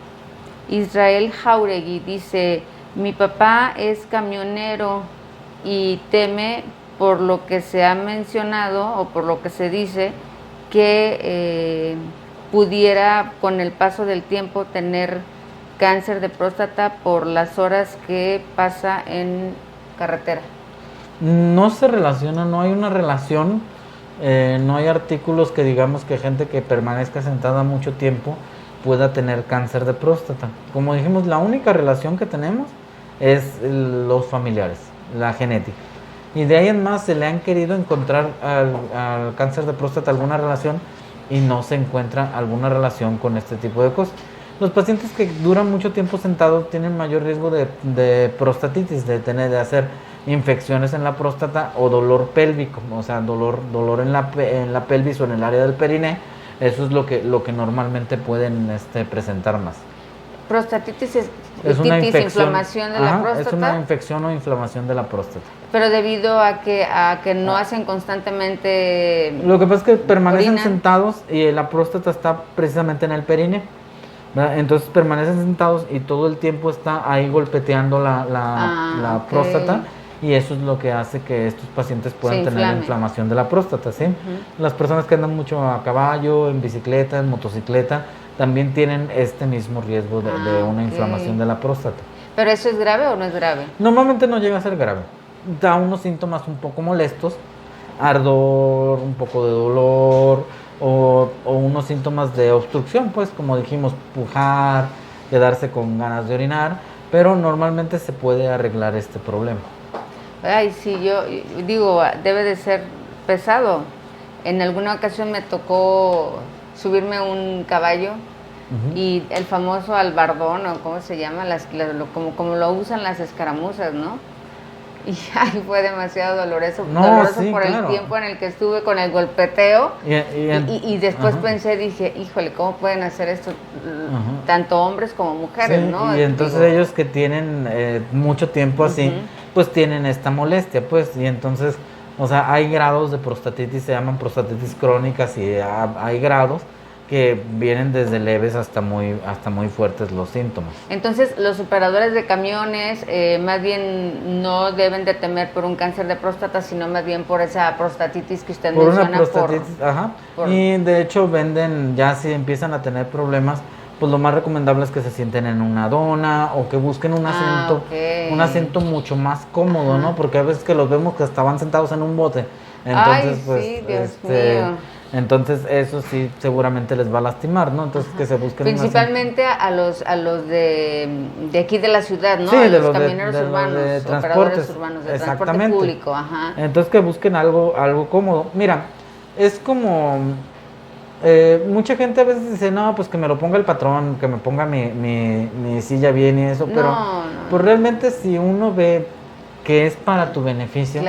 Israel Jauregui dice, mi papá es camionero y teme por lo que se ha mencionado o por lo que se dice que pudiera con el paso del tiempo tener cáncer de próstata por las horas que pasa en carretera. No se relaciona, no hay una relación, no hay artículos que digamos que gente que permanezca sentada mucho tiempo pueda tener cáncer de próstata. Como dijimos, la única relación que tenemos es los familiares, la genética. Y de ahí en más se le han querido encontrar al cáncer de próstata alguna relación y no se encuentra alguna relación con este tipo de cosas. Los pacientes que duran mucho tiempo sentados tienen mayor riesgo de prostatitis, de hacer infecciones en la próstata o dolor pélvico, o sea, dolor en la pelvis o en el área del periné. Eso es lo que normalmente pueden presentar más. Prostatitis es una inflamación de la próstata. Es una infección o inflamación de la próstata. Pero debido a que no hacen constantemente. Lo que pasa es que permanecen orinan. sentados y la próstata está precisamente en el perine, ¿verdad? Entonces permanecen sentados y todo el tiempo está ahí golpeteando la okay. próstata, y eso es lo que hace que estos pacientes puedan tener inflamación de la próstata, ¿sí? Las personas que andan mucho a caballo, en bicicleta, en motocicleta, también tienen este mismo riesgo de una inflamación de la próstata. ¿Pero eso es grave o no es grave? Normalmente no llega a ser grave. Da unos síntomas un poco molestos, ardor, un poco de dolor o unos síntomas de obstrucción, pues como dijimos, pujar, quedarse con ganas de orinar, pero normalmente se puede arreglar este problema. Ay, sí, yo digo, debe de ser pesado. En alguna ocasión me tocó subirme a un caballo y el famoso albardón, o cómo se llama, como lo usan las escaramuzas, ¿no? Y ay, fue demasiado doloroso sí, por claro. el tiempo en el que estuve con el golpeteo. Y después pensé, dije, híjole, ¿cómo pueden hacer esto tanto hombres como mujeres, sí, no? Y entonces ellos que tienen mucho tiempo así, pues tienen esta molestia, pues, y entonces, o sea, hay grados de prostatitis, se llaman prostatitis crónicas, y hay grados que vienen desde leves hasta muy fuertes los síntomas. Entonces, los operadores de camiones más bien no deben de temer por un cáncer de próstata, sino más bien por esa prostatitis que usted menciona. Por una prostatitis, y de hecho venden, ya si empiezan a tener problemas, pues lo más recomendable es que se sienten en una dona o que busquen un asiento mucho más cómodo, ¿no? Porque a veces que los vemos que hasta van sentados en un bote. Entonces, pues, sí, Dios mío. Entonces eso sí seguramente les va a lastimar, ¿no? Entonces que se busquen principalmente a los de aquí de la ciudad, ¿no? Sí, a de los camioneros urbanos, de operadores urbanos, de transporte público, Entonces que busquen algo cómodo. Mira, es como mucha gente a veces dice, no, pues que me lo ponga el patrón, que me ponga mi silla bien y eso, pero pues realmente si uno ve que es para tu beneficio,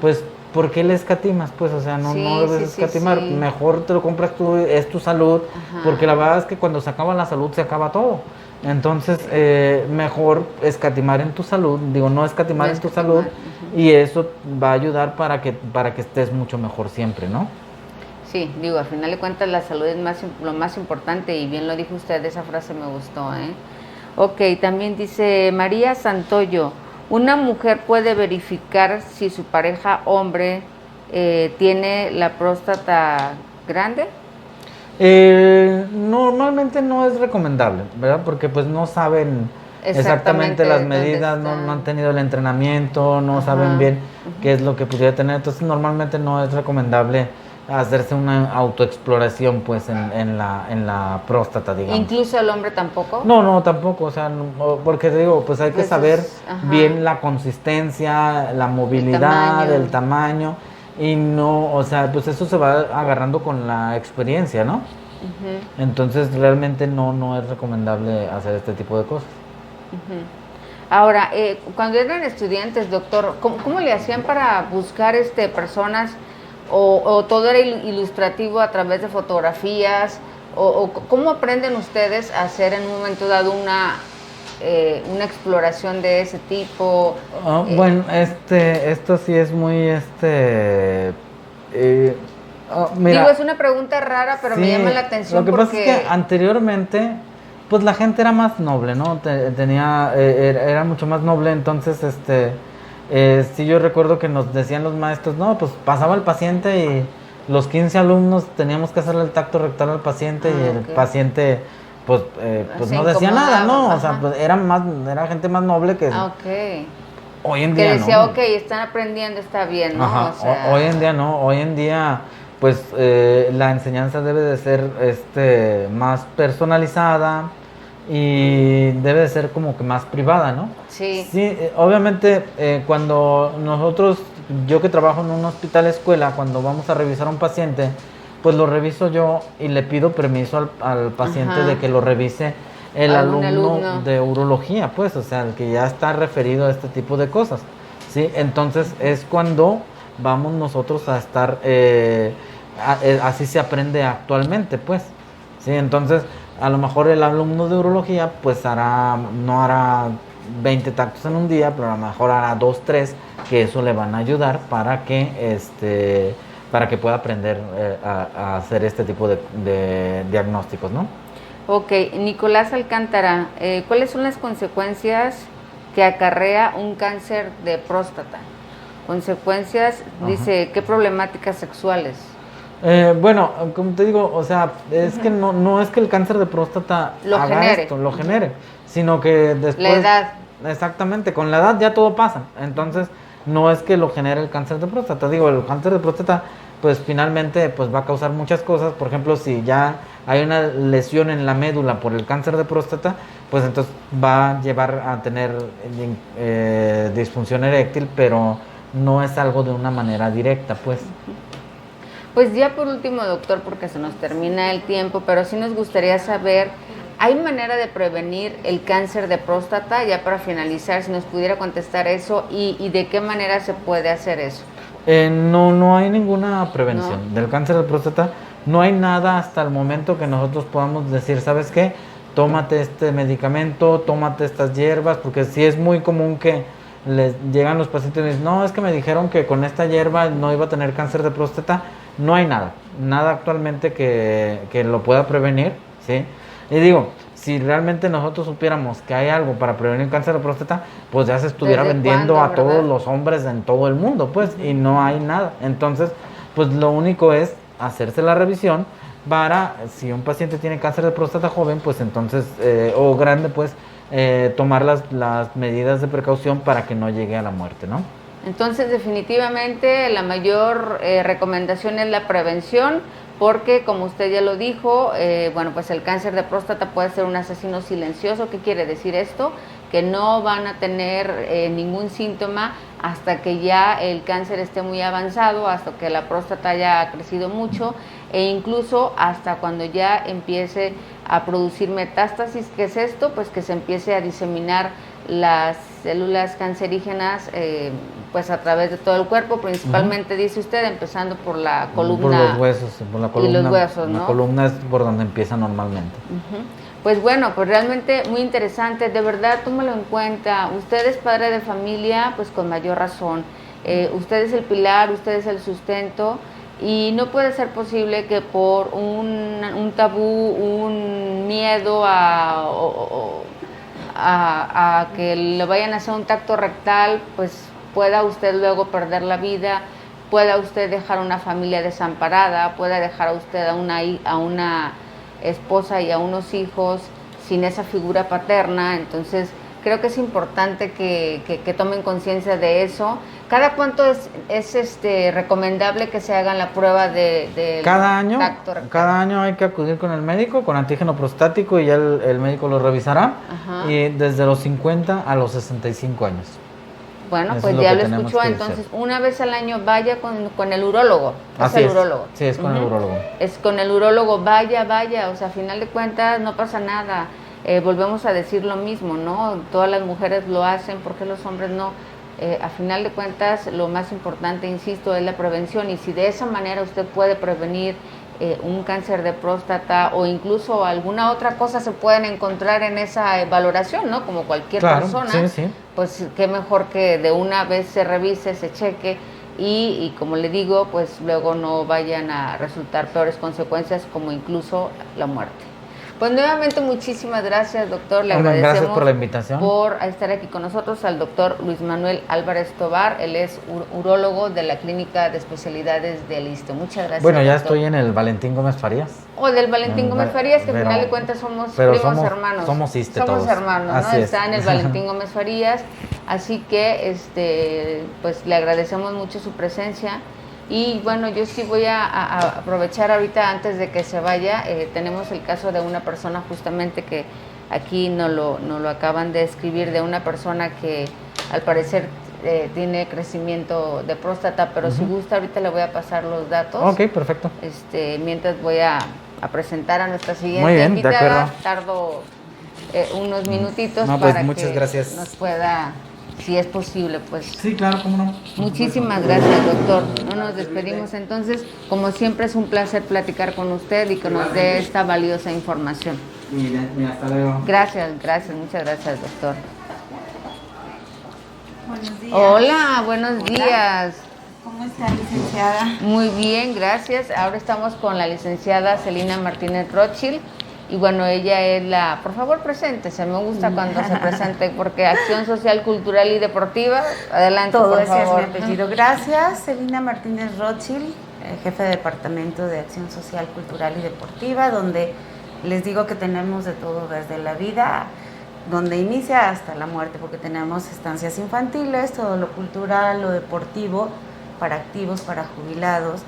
pues ¿por qué le escatimas? Pues, o sea, no debes escatimar. Mejor te lo compras tú, es tu salud, porque la verdad es que cuando se acaba la salud se acaba todo. Entonces, mejor escatimar en tu salud, no escatimar en tu salud, y eso va a ayudar para que estés mucho mejor siempre, ¿no? Sí, al final de cuentas la salud es lo más importante, y bien lo dijo usted, esa frase me gustó, Ok, también dice María Santoyo, ¿una mujer puede verificar si su pareja hombre tiene la próstata grande? Normalmente no es recomendable, ¿verdad? Porque pues no saben exactamente las medidas, no han tenido el entrenamiento, no saben bien qué es lo que pudiera tener. Entonces normalmente no es recomendable hacerse una autoexploración pues en la próstata, digamos. ¿Incluso el hombre tampoco? No, tampoco, o sea, porque te digo, pues hay que saber bien la consistencia, la movilidad, el tamaño, y no, o sea, pues eso se va agarrando con la experiencia, ¿no? Entonces realmente no es recomendable hacer este tipo de cosas. Ahora, cuando eran estudiantes, doctor, ¿cómo le hacían para buscar personas? O todo era ilustrativo a través de fotografías, o ¿cómo aprenden ustedes a hacer en un momento dado una exploración de ese tipo? Bueno, esto sí es muy, mira, es una pregunta rara, pero me llama la atención. Lo que pasa es que anteriormente pues la gente era más noble, ¿no? Era mucho más noble, entonces, sí, yo recuerdo que nos decían los maestros, no, pues pasaba el paciente y los 15 alumnos teníamos que hacerle el tacto rectal al paciente y el paciente, pues no decía nada, ¿no? O sea, pues era gente más noble que hoy en día, que decía, ¿no? ok, están aprendiendo, está bien, ¿no? Ajá, O sea, hoy en día no, hoy en día pues la enseñanza debe de ser más personalizada y debe de ser como que más privada, ¿no? Sí. Sí, obviamente cuando yo que trabajo en un hospital escuela, cuando vamos a revisar a un paciente, pues lo reviso yo y le pido permiso al paciente de que lo revise el alumno de urología, pues, o sea, el que ya está referido a este tipo de cosas, ¿sí? Entonces es cuando vamos nosotros a estar, así se aprende actualmente, pues, ¿sí? Entonces, a lo mejor el alumno de urología, pues no hará 20 tactos en un día, pero a lo mejor hará 2, 3, que eso le van a ayudar para que pueda aprender a hacer este tipo de diagnósticos, ¿no? Ok, Nicolás Alcántara, ¿cuáles son las consecuencias que acarrea un cáncer de próstata? Consecuencias, dice, ¿qué problemáticas sexuales? Bueno, como te digo, o sea, es que no es que el cáncer de próstata lo genere, sino que después... La edad. Exactamente, con la edad ya todo pasa, entonces no es que lo genere el cáncer de próstata, digo, el cáncer de próstata pues finalmente pues va a causar muchas cosas, por ejemplo, si ya hay una lesión en la médula por el cáncer de próstata, pues entonces va a llevar a tener disfunción eréctil, pero no es algo de una manera directa, pues. Pues ya por último, doctor, porque se nos termina el tiempo, pero sí nos gustaría saber, ¿hay manera de prevenir el cáncer de próstata? Ya para finalizar, si nos pudiera contestar eso y de qué manera se puede hacer eso. No hay ninguna prevención del cáncer de próstata, no hay nada hasta el momento que nosotros podamos decir, ¿sabes qué? Tómate este medicamento, tómate estas hierbas, porque sí es muy común que les llegan los pacientes y dicen, no, es que me dijeron que con esta hierba no iba a tener cáncer de próstata. No hay nada actualmente que lo pueda prevenir, ¿sí? Y digo, si realmente nosotros supiéramos que hay algo para prevenir cáncer de próstata, pues ya se estuviera vendiendo a todos los hombres en todo el mundo, pues, y no hay nada. Entonces, pues lo único es hacerse la revisión para, si un paciente tiene cáncer de próstata joven, pues entonces, o grande, pues, tomar las medidas de precaución para que no llegue a la muerte, ¿no? Entonces, definitivamente, la mayor recomendación es la prevención, porque como usted ya lo dijo, bueno, pues el cáncer de próstata puede ser un asesino silencioso. ¿Qué quiere decir esto? Que no van a tener ningún síntoma hasta que ya el cáncer esté muy avanzado, hasta que la próstata haya crecido mucho, e incluso hasta cuando ya empiece a producir metástasis. ¿Qué es esto? Pues que se empiece a diseminar las células cancerígenas pues a través de todo el cuerpo, principalmente, dice usted, empezando por la columna. Por los huesos, por la columna. Y los huesos, ¿no? La columna es por donde empieza normalmente. Pues bueno, pues realmente muy interesante, de verdad, tómalo en cuenta. Usted es padre de familia, pues con mayor razón. Usted es el pilar, usted es el sustento, y no puede ser posible que por un tabú, un miedo a que le vayan a hacer un tacto rectal, pues pueda usted luego perder la vida, pueda usted dejar una familia desamparada, pueda dejar a usted a una esposa y a unos hijos sin esa figura paterna. Entonces creo que es importante que tomen conciencia de eso. ¿Cada cuánto es recomendable que se hagan la prueba de cada año? Tacto rectal? Cada año hay que acudir con el médico, con antígeno prostático, y ya el médico lo revisará. Y desde los 50 a los 65 años. Bueno, eso pues ya lo escuchó. Entonces, una vez al año vaya con el urólogo. Así es. Urólogo. Sí, es con el urólogo. Es con el urólogo, vaya, o sea, a final de cuentas no pasa nada. Volvemos a decir lo mismo, ¿no? Todas las mujeres lo hacen, ¿por qué los hombres no? A final de cuentas, lo más importante, insisto, es la prevención, y si de esa manera usted puede prevenir un cáncer de próstata o incluso alguna otra cosa se pueden encontrar en esa valoración, ¿no? Como cualquier persona, pues qué mejor que de una vez se revise, se cheque y como le digo, pues luego no vayan a resultar peores consecuencias como incluso la muerte. Pues nuevamente muchísimas gracias, doctor. Le agradecemos gracias por la invitación. Por estar aquí con nosotros al doctor Luis Manuel Álvarez Tovar. Él es urólogo de la Clínica de Especialidades del ISSSTE. Muchas gracias. Bueno, ya doctor. estoy en el Valentín Gómez Farías. O del Valentín Gómez Farías, que al final de cuentas somos primos hermanos. Somos ISSSTE somos todos. hermanos, ¿no? Así Está es. en el Valentín Gómez Farías. Así que pues le agradecemos mucho su presencia. Y bueno, yo sí voy a aprovechar ahorita antes de que se vaya. Tenemos el caso de una persona justamente que aquí nos lo acaban de escribir, de una persona que al parecer tiene crecimiento de próstata, pero si gusta ahorita le voy a pasar los datos. Ok, perfecto. Mientras voy a presentar a nuestra siguiente Muy bien, invitada. de acuerdo. Tardo unos minutitos no, pues, para muchas que gracias. nos pueda, si es posible, pues. Sí, claro, cómo no. Muchísimas gracias, doctor. No nos despedimos entonces. Como siempre es un placer platicar con usted y que nos dé esta valiosa información. Mira, hasta luego. Gracias, muchas gracias, doctor. Buenos días. Hola, buenos días. ¿Cómo está, licenciada? Muy bien, gracias. Ahora estamos con la licenciada Celina Martínez Rothschild. Y bueno, ella es la... Por favor, preséntese. Me gusta cuando se presente, porque Acción Social, Cultural y Deportiva. Adelante, Todo por ese favor. es mi apellido. Gracias, Celina Martínez Rothschild, jefe de Departamento de Acción Social, Cultural y Deportiva, donde les digo que tenemos de todo desde la vida, donde inicia hasta la muerte, porque tenemos estancias infantiles, todo lo cultural, lo deportivo, para activos, para jubilados.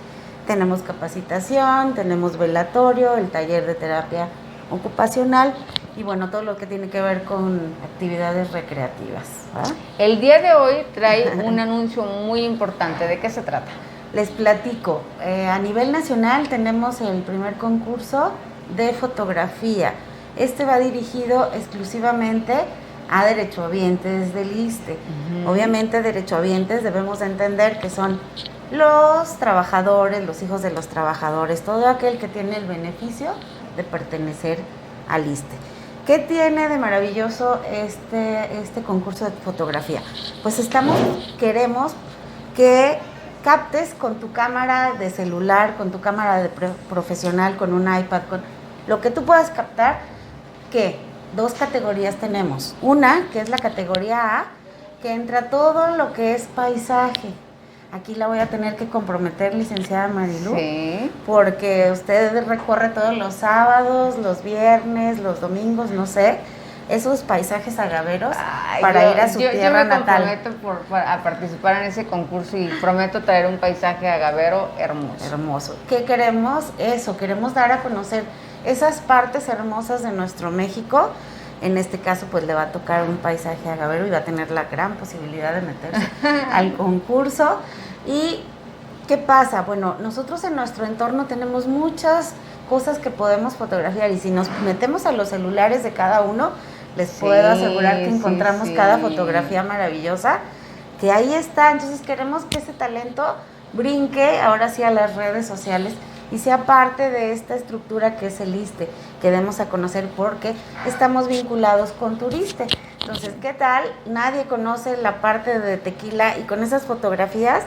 Tenemos capacitación, tenemos velatorio, el taller de terapia ocupacional y bueno, todo lo que tiene que ver con actividades recreativas, ¿verdad? El día de hoy trae un anuncio muy importante. ¿De qué se trata? Les platico, a nivel nacional tenemos el primer concurso de fotografía. Este va dirigido exclusivamente a derechohabientes del ISSSTE. Obviamente derechohabientes debemos de entender que son los trabajadores, los hijos de los trabajadores, todo aquel que tiene el beneficio de pertenecer al ISSSTE. ¿Qué tiene de maravilloso este concurso de fotografía? Pues queremos que captes con tu cámara de celular, con tu cámara de profesional, con un iPad, con lo que tú puedas captar, que 2 categorías tenemos. Una, que es la categoría A, que entra todo lo que es paisaje. Aquí la voy a tener que comprometer, licenciada Marilu, Sí. porque usted recorre todos los sábados, los viernes, los domingos, no sé, esos paisajes agaveros para ir a su tierra natal. Yo me comprometo a participar en ese concurso y prometo traer un paisaje agavero hermoso. Hermoso. ¿Qué queremos? Eso, queremos dar a conocer esas partes hermosas de nuestro México. En este caso, pues le va a tocar un paisaje agavero y va a tener la gran posibilidad de meterse al concurso. ¿Y qué pasa? Bueno, nosotros en nuestro entorno tenemos muchas cosas que podemos fotografiar y si nos metemos a los celulares de cada uno, les puedo asegurar que encontramos cada fotografía maravillosa que ahí está. Entonces queremos que ese talento brinque ahora sí a las redes sociales y sea parte de esta estructura que es el ISSSTE, que demos a conocer porque estamos vinculados con Turiste. Entonces, ¿qué tal? Nadie conoce la parte de Tequila y con esas fotografías,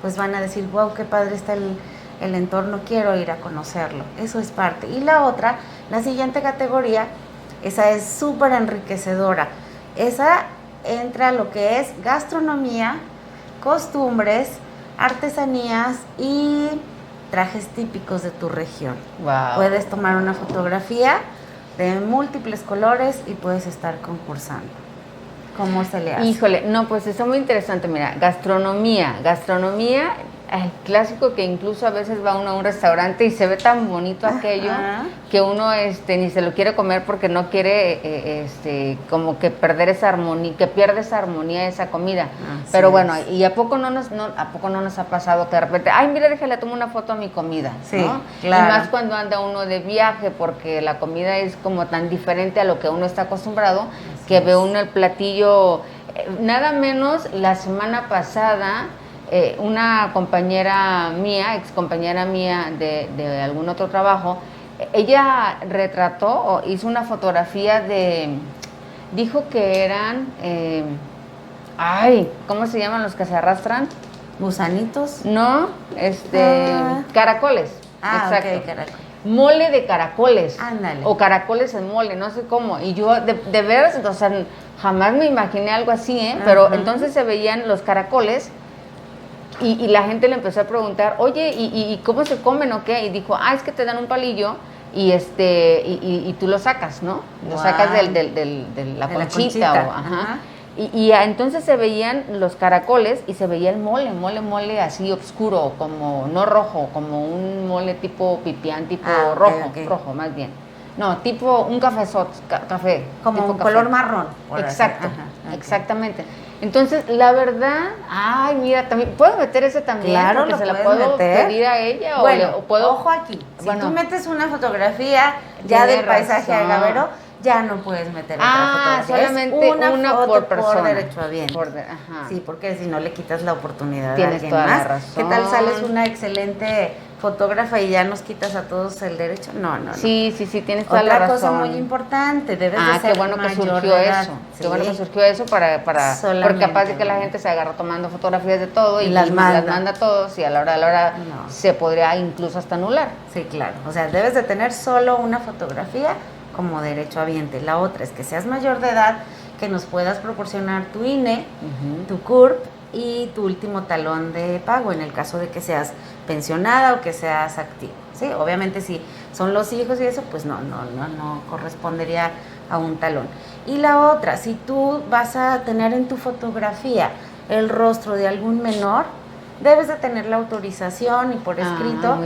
pues van a decir, wow, qué padre está el entorno, quiero ir a conocerlo. Eso es parte. Y la otra, la siguiente categoría, esa es súper enriquecedora. Esa entra lo que es gastronomía, costumbres, artesanías y trajes típicos de tu región. Wow. Puedes tomar una fotografía de múltiples colores y puedes estar concursando. ¿Cómo se le hace? Híjole, no, pues está muy interesante. Mira, gastronomía, clásico que incluso a veces va uno a un restaurante y se ve tan bonito aquello que uno ni se lo quiere comer porque no quiere como que perder esa armonía, que pierde esa armonía esa comida. Pero bueno, y a poco no nos ha pasado que de repente, ay, mira, déjale tomar una foto a mi comida, sí, ¿no? Claro. Y más cuando anda uno de viaje porque la comida es como tan diferente a lo que uno está acostumbrado, que ve uno el platillo, nada menos la semana pasada. Una compañera mía, ex compañera mía de algún otro trabajo, ella retrató o hizo una fotografía dijo que eran, ¿cómo se llaman los que se arrastran? ¿Gusanitos? No, caracoles. Exacto. Okay, caracoles. mole de caracoles. Ándale. O caracoles en mole, no sé cómo. Y yo, de veras, o sea, jamás me imaginé algo así, ¿eh? Pero entonces se veían los caracoles y la gente le empezó a preguntar, oye, ¿y cómo se comen o qué? Y dijo, es que te dan un palillo y tú lo sacas, ¿no? Lo sacas de la conchita. Ajá. Y entonces se veían los caracoles y se veía el mole así oscuro, como no rojo, como un mole tipo pipián, tipo rojo más bien. No, tipo un café. Como tipo un café. Color marrón. Exacto, exactamente. Entonces, la verdad, mira, también, ¿puedo meter ese también? Claro, porque lo se la puedes puedo meter. pedir a ella Bueno, o puedo... ojo aquí, si Bueno, tú metes una fotografía ya del paisaje agavero, ya no puedes meter otra fotografía. Solamente una foto por persona. Por derechohabiente. Sí, porque si no le quitas la oportunidad a alguien toda más. La razón. ¿Qué tal sales una excelente fotógrafa y ya nos quitas a todos el derecho? No. Sí, tienes toda la razón. Otra cosa muy importante, debes de ser qué bueno que surgió eso. Sí. Qué bueno que surgió eso para porque capaz de que la gente se agarra tomando fotografías de todo y las manda a todos y a la hora se podría incluso hasta anular. Sí, claro. O sea, debes de tener solo una fotografía como derechohabiente. La otra es que seas mayor de edad, que nos puedas proporcionar tu INE, tu CURP y tu último talón de pago en el caso de que seas pensionada o que seas activo. ¿Sí? Obviamente si son los hijos y eso, pues no correspondería a un talón. Y la otra, si tú vas a tener en tu fotografía el rostro de algún menor, debes de tener la autorización y por escrito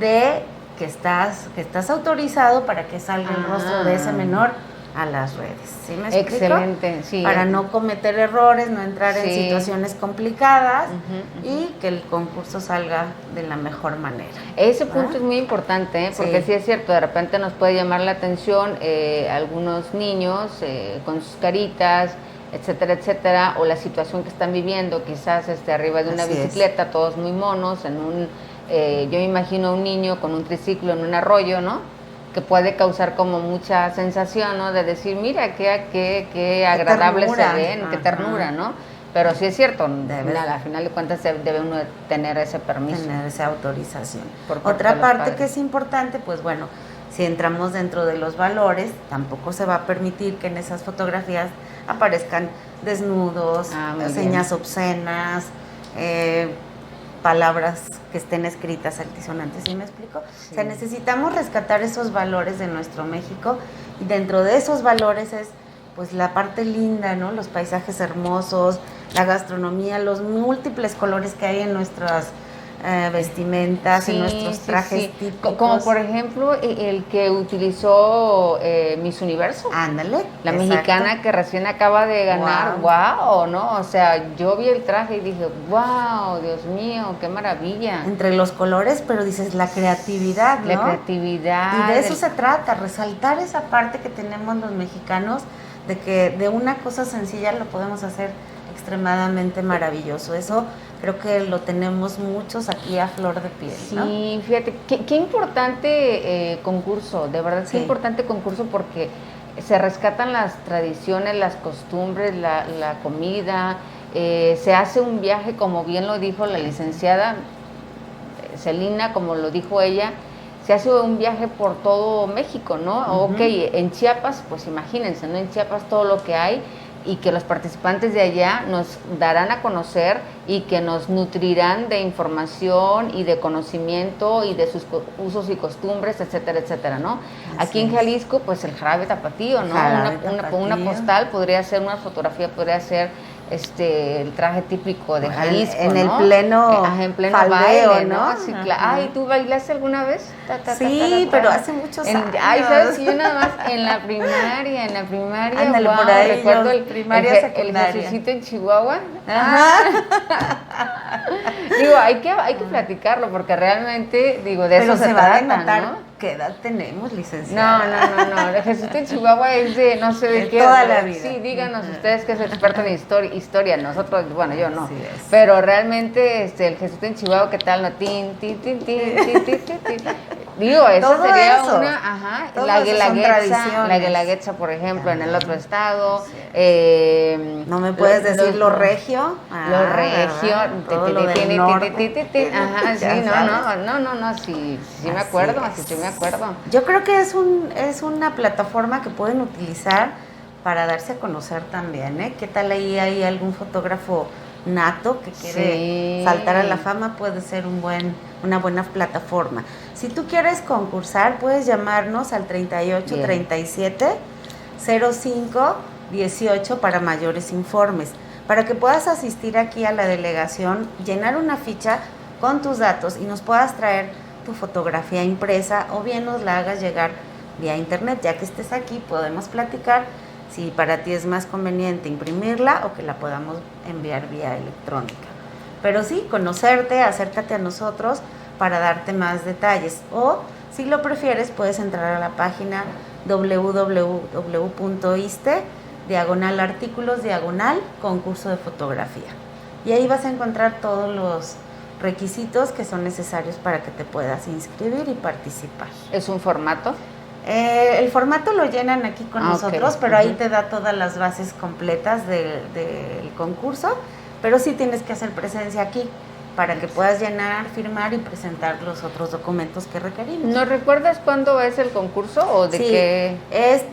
de que estás autorizado para que salga el rostro de ese menor a las redes. ¿Sí me explico? Excelente, sí. Para no cometer errores, no entrar en situaciones complicadas y que el concurso salga de la mejor manera. Ese punto es muy importante, porque sí es cierto, de repente nos puede llamar la atención algunos niños con sus caritas, etcétera, o la situación que están viviendo, quizás arriba de una bicicleta, todos muy monos, yo me imagino un niño con un triciclo en un arroyo, ¿no? Que puede causar como mucha sensación, ¿no? De decir, mira, qué agradable se ven, qué ternura, ¿no? Pero sí es cierto, al final de cuentas debe uno tener ese permiso. Tener esa autorización. Otra parte que es importante, pues bueno, si entramos dentro de los valores, tampoco se va a permitir que en esas fotografías aparezcan desnudos, señas obscenas, palabras que estén escritas altisonantes, ¿sí me explico? Sí. O sea, necesitamos rescatar esos valores de nuestro México y dentro de esos valores es pues la parte linda, ¿no? Los paisajes hermosos, la gastronomía, los múltiples colores que hay en nuestras vestimentas, en nuestros trajes típicos. Como por ejemplo el que utilizó Miss Universo. Ándale. La mexicana que recién acaba de ganar. Wow, ¿no? O sea, yo vi el traje y dije, wow, Dios mío, qué maravilla. Entre los colores, pero dices la creatividad, ¿no? La creatividad. Y de eso se trata, resaltar esa parte que tenemos los mexicanos, de que de una cosa sencilla lo podemos hacer extremadamente maravilloso. Eso creo que lo tenemos muchos aquí a flor de piel, ¿no? Sí, fíjate, qué importante concurso, de verdad, qué importante concurso porque se rescatan las tradiciones, las costumbres, la comida, se hace un viaje, como bien lo dijo la licenciada Celina, como lo dijo ella, se hace un viaje por todo México, ¿no? Ok, en Chiapas, pues imagínense, ¿no? En Chiapas todo lo que hay y que los participantes de allá nos darán a conocer y que nos nutrirán de información y de conocimiento y de sus usos y costumbres, etcétera, ¿no? Aquí en Jalisco, pues el jarabe tapatío, ¿no? Una postal podría ser, una fotografía podría ser el traje típico de Jalisco, en ¿no? el pleno faldeo, baile, ¿no? Sí, claro. Ay, ¿tú bailaste alguna vez? Sí, pero hace muchos años. Ay, ¿sabes? Yo nada más en la primaria, ándale, wow, por ahí, recuerdo primaria, secundaria. El Jesucito en Chihuahua. Ajá. Digo, hay que platicarlo porque realmente, digo, de pero eso se va trata, a notar, ¿no? ¿Qué edad tenemos, licenciada? No. El Jesucito en Chihuahua es de no sé de qué. Toda la vida. Sí, díganos ustedes que es experto en historia. Nosotros, bueno, yo no. Así es. Pero realmente el Jesuito en Chihuahua, ¿qué tal? No, Digo, eso Todo sería eso. una, ajá, Todo la eso son guelaguetza, tradiciones. por ejemplo, en el otro estado. No me puedes decir lo regio. Lo regio, ¿verdad? Todo lo del norte. ajá, sí, Ya sabes. sí me Así acuerdo, es. sí me acuerdo. Yo creo que es una plataforma que pueden utilizar para darse a conocer también, ¿eh? ¿Qué tal ahí hay algún fotógrafo nato que quiere saltar a la fama? Puede ser una buena plataforma. Si tú quieres concursar, puedes llamarnos al 38 37 05 18 para mayores informes. Para que puedas asistir aquí a la delegación, llenar una ficha con tus datos y nos puedas traer tu fotografía impresa o bien nos la hagas llegar vía internet. Ya que estés aquí, podemos platicar si para ti es más conveniente imprimirla o que la podamos enviar vía electrónica. Pero sí, conocerte, acércate a nosotros para darte más detalles. O, si lo prefieres, puedes entrar a la página www.iste/artículos/concurso de fotografía. Y ahí vas a encontrar todos los requisitos que son necesarios para que te puedas inscribir y participar. ¿Es un formato? El formato lo llenan aquí con nosotros, pero ahí uh-huh. te da todas las bases completas del concurso, pero sí tienes que hacer presencia aquí para que puedas llenar, firmar y presentar los otros documentos que requerimos. ¿No recuerdas cuándo es el concurso o de qué?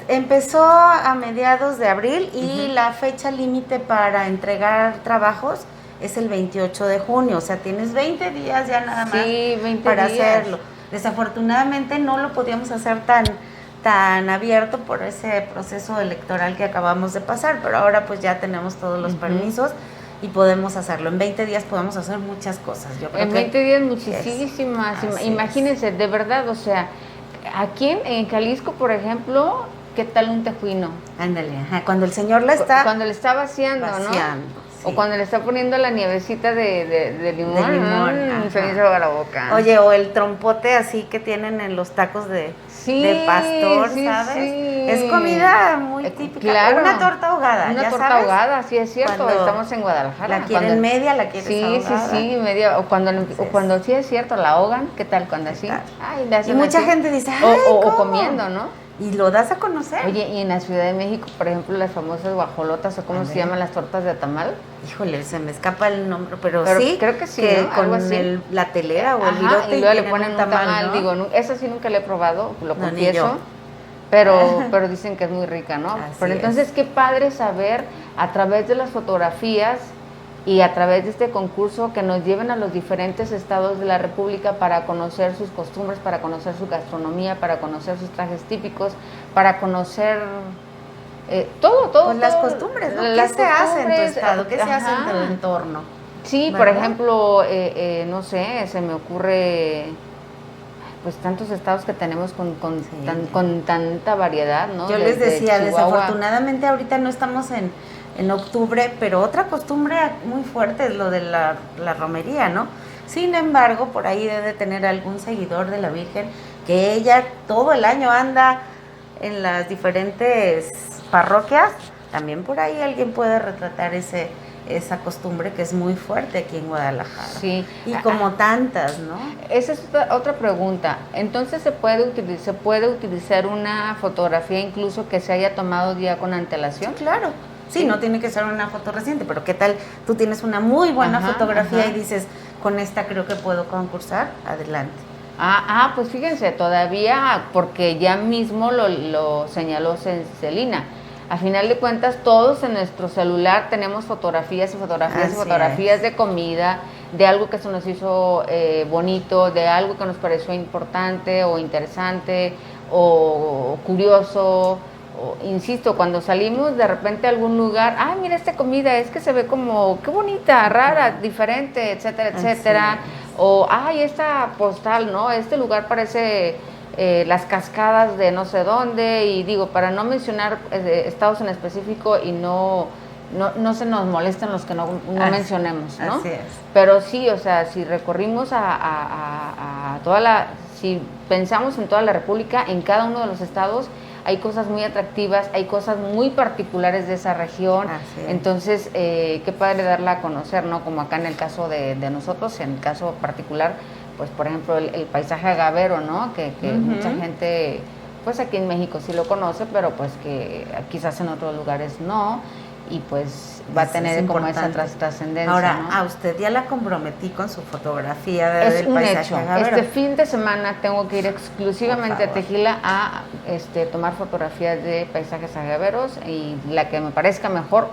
Empezó a mediados de abril y la fecha límite para entregar trabajos es el 28 de junio, o sea, tienes 20 días ya nada más para hacerlo. Desafortunadamente no lo podíamos hacer tan abierto por ese proceso electoral que acabamos de pasar, pero ahora pues ya tenemos todos los permisos y podemos hacerlo. En 20 días podemos hacer muchas cosas. Yo creo en 20 días muchísimas. Imagínense, de verdad, o sea, aquí en Jalisco, por ejemplo, ¿qué tal un tejuino? Ándale, cuando el señor la está... Cuando le está vaciando, ¿no? Sí. O cuando le está poniendo la nievecita de limón. Se me hizo la boca. Oye, o el trompote así que tienen en los tacos de pastor, ¿sabes? Sí. Es comida muy típica. Claro. Una torta ahogada, Una torta ahogada, sí es cierto. Cuando estamos en Guadalajara. La quieren media, la quieres ahogada. Sí, media. O cuando sí es cierto, la ahogan. ¿Qué tal cuando así? Ay, y mucha gente dice, o comiendo, ¿no? Y lo das a conocer. Oye, y en la Ciudad de México, por ejemplo, las famosas guajolotas, o cómo se llaman las tortas de tamal. Híjole, se me escapa el nombre, pero sí. Creo que sí, que ¿no? con la telera o el virote y luego le ponen un tamal, ¿no? Digo, eso sí nunca lo he probado, lo confieso. Pero dicen que es muy rica, ¿no? Pero entonces, qué padre saber a través de las fotografías y a través de este concurso que nos lleven a los diferentes estados de la República para conocer sus costumbres, para conocer su gastronomía, para conocer sus trajes típicos, para conocer todo. Pues las costumbres, ¿no? ¿Qué se hace en tu estado? ¿Qué se hace en tu entorno? Sí, ¿verdad? Por ejemplo, no sé, se me ocurre pues tantos estados que tenemos con tanta variedad, ¿no? Yo les decía, desafortunadamente ahorita no estamos en octubre, pero otra costumbre muy fuerte es lo de la romería, ¿no? Sin embargo, por ahí debe tener algún seguidor de la Virgen que ella todo el año anda en las diferentes parroquias. También por ahí alguien puede retratar esa costumbre que es muy fuerte aquí en Guadalajara. Sí. Y como tantas, ¿no? Esa es otra pregunta. Entonces, ¿se puede utilizar una fotografía incluso que se haya tomado ya con antelación? Sí, claro. Sí, no tiene que ser una foto reciente, pero ¿qué tal? Tú tienes una muy buena fotografía y dices, con esta creo que puedo concursar, adelante. Pues fíjense, todavía, porque ya mismo lo señaló Celina. A final de cuentas, todos en nuestro celular tenemos fotografías de comida, de algo que se nos hizo bonito, de algo que nos pareció importante o interesante o curioso. Insisto, cuando salimos de repente a algún lugar, mira esta comida, es que se ve como, qué bonita, rara, diferente, etcétera, etcétera. O, esta postal, ¿no? Este lugar parece las cascadas de no sé dónde, y digo, para no mencionar estados en específico y no se nos molesten los que no mencionemos, ¿no? Así es. Pero sí, o sea, si recorrimos a si pensamos en toda la República, en cada uno de los estados, hay cosas muy atractivas, hay cosas muy particulares de esa región. Entonces, qué padre darla a conocer, ¿no? Como acá en el caso de nosotros, en el caso particular, pues por ejemplo el paisaje agavero, ¿no? Que mucha gente, pues aquí en México sí lo conoce, pero pues que quizás en otros lugares no, y pues va a tener como esa trascendencia. Ahora, ¿no? a usted ya la comprometí con su fotografía del un paisaje hecho. agavero. Este fin de semana tengo que ir exclusivamente a Tequila a tomar fotografías de paisajes agaveros, y la que me parezca mejor,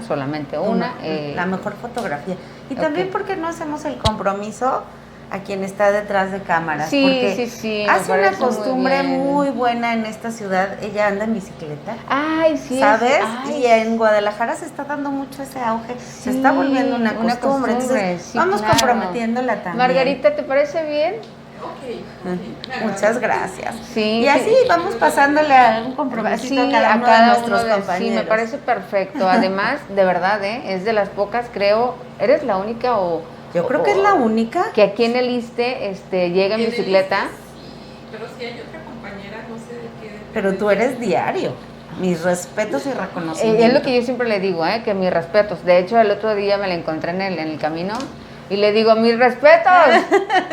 solamente una. La mejor fotografía. Y también porque no hacemos el compromiso a quien está detrás de cámaras. Sí, porque sí, hace una costumbre muy buena en esta ciudad. Ella anda en bicicleta. Ay, sí. ¿Sabes? Y en Guadalajara se está dando mucho ese auge. Se está volviendo una costumbre. Entonces, vamos comprometiéndola también. Margarita, ¿te parece bien? Ok. Muchas gracias. Sí, y así vamos pasándole a un compromiso a cada uno de nuestros compañeros. Sí, me parece perfecto. Además, de verdad, es de las pocas, creo, ¿eres la única Yo creo que es la única que aquí en el ISSSTE llega en bicicleta? Sí, pero si hay otra compañera, no sé de qué. Pero tú eres diario. Mis respetos y reconocimientos. Es lo que yo siempre le digo, que mis respetos. De hecho, el otro día me la encontré en el camino y le digo, mis respetos.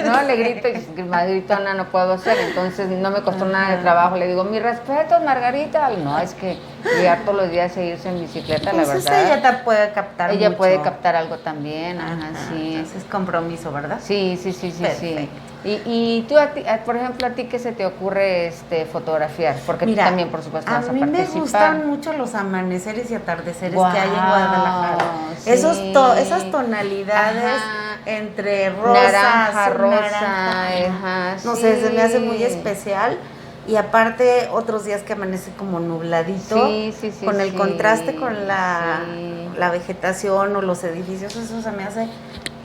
No, le grito y más gritona no puedo ser, entonces no me costó nada de trabajo. Le digo, mis respetos, Margarita. No, es que llegar todos los días e irse en bicicleta, entonces, la verdad. ella te puede captar Ella mucho. puede captar algo también, sí. Entonces, compromiso, ¿verdad? Sí. Perfecto. Y tú, por ejemplo, ¿a ti qué se te ocurre fotografiar? Porque tú también, por supuesto, vas a participar. A mí me gustan mucho los amaneceres y atardeceres que hay en Guadalajara. Guadalajara. Esas tonalidades entre rosas, naranja, no sé, se me hace muy especial. Y aparte, otros días que amanece como nubladito, con el contraste con la vegetación o los edificios, eso se me hace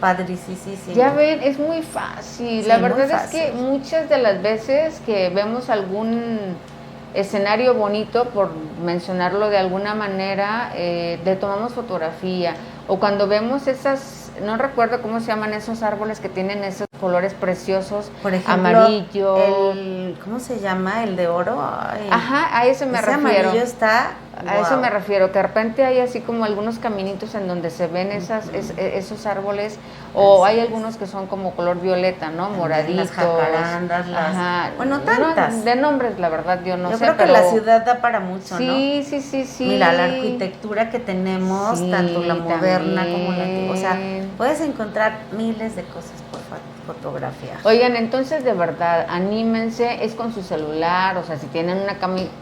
padricísimo. Ya ven, es muy fácil. La verdad es que muchas de las veces que vemos algún escenario bonito, por mencionarlo de alguna manera, le tomamos fotografía. O cuando vemos no recuerdo cómo se llaman esos árboles que tienen esos colores preciosos, por ejemplo, amarillo. ¿Cómo se llama? El de oro. Ajá, a eso me refiero. Amarillo está. A eso me refiero, que de repente hay así como algunos caminitos en donde se ven esos árboles, o hay algunos que son como color violeta, ¿no? Moraditos. Las jacarandas, bueno, tantas. No, de nombres, la verdad yo no sé. Yo creo que la ciudad da para mucho, ¿no? Sí. Mira, la arquitectura que tenemos, tanto la moderna como la antigua, o sea, puedes encontrar miles de cosas por fotografiar. Oigan, entonces de verdad, anímense, es con su celular, o sea, si tienen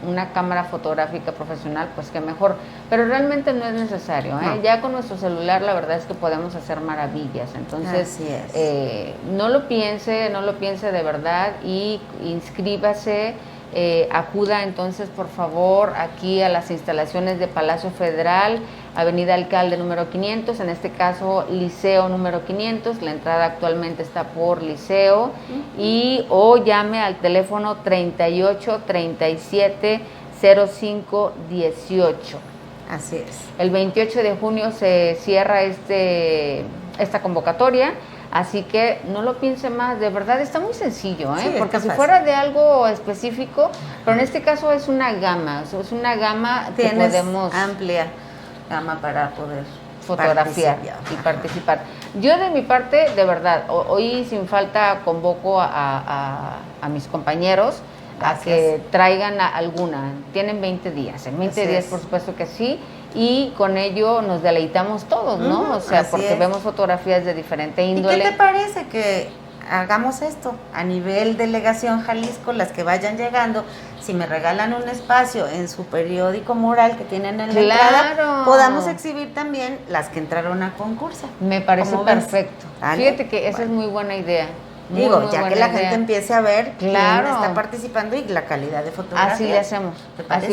una cámara fotográfica profesional, pues qué mejor, pero realmente no es necesario, ya con nuestro celular la verdad es que podemos hacer maravillas, entonces así es. No lo piense de verdad, y inscríbase. Acuda entonces por favor aquí a las instalaciones de Palacio Federal, Avenida Alcalde número 500, en este caso Liceo número 500, la entrada actualmente está por Liceo, o llame al teléfono 38 37 05 18. Así es. El 28 de junio se cierra esta convocatoria. Así que no lo piense más, de verdad está muy sencillo, porque si fuera de algo específico, pero en este caso es una gama que podemos amplia gama para poder fotografiar y participar. Yo de mi parte, de verdad, hoy sin falta convoco a mis compañeros. Gracias. A que traigan alguna, tienen 20 días, en 20 días por supuesto que sí, y con ello nos deleitamos todos, ¿no? O sea, porque vemos fotografías de diferente índole. ¿Y qué te parece que hagamos esto a nivel delegación Jalisco, las que vayan llegando? Si me regalan un espacio en su periódico mural que tienen en la entrada, podamos exhibir también las que entraron a concurso. Me parece perfecto. Fíjate que esa es muy buena idea. Muy ya que la gente empiece a ver quién está participando y la calidad de fotografía. Así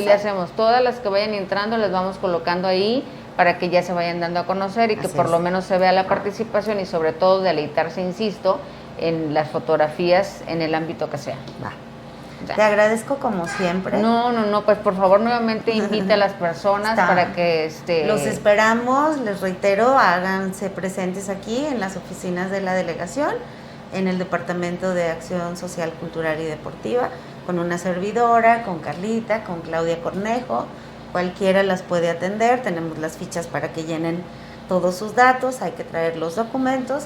le hacemos. Todas las que vayan entrando las vamos colocando ahí para que ya se vayan dando a conocer y que por lo menos se vea la participación y sobre todo deleitarse, insisto, en las fotografías en el ámbito que sea. Te agradezco como siempre. No, pues por favor nuevamente invite a las personas para que los esperamos, les reitero, háganse presentes aquí en las oficinas de la delegación, en el Departamento de Acción Social, Cultural y Deportiva, con una servidora, con Carlita, con Claudia Cornejo, cualquiera las puede atender, tenemos las fichas para que llenen todos sus datos, hay que traer los documentos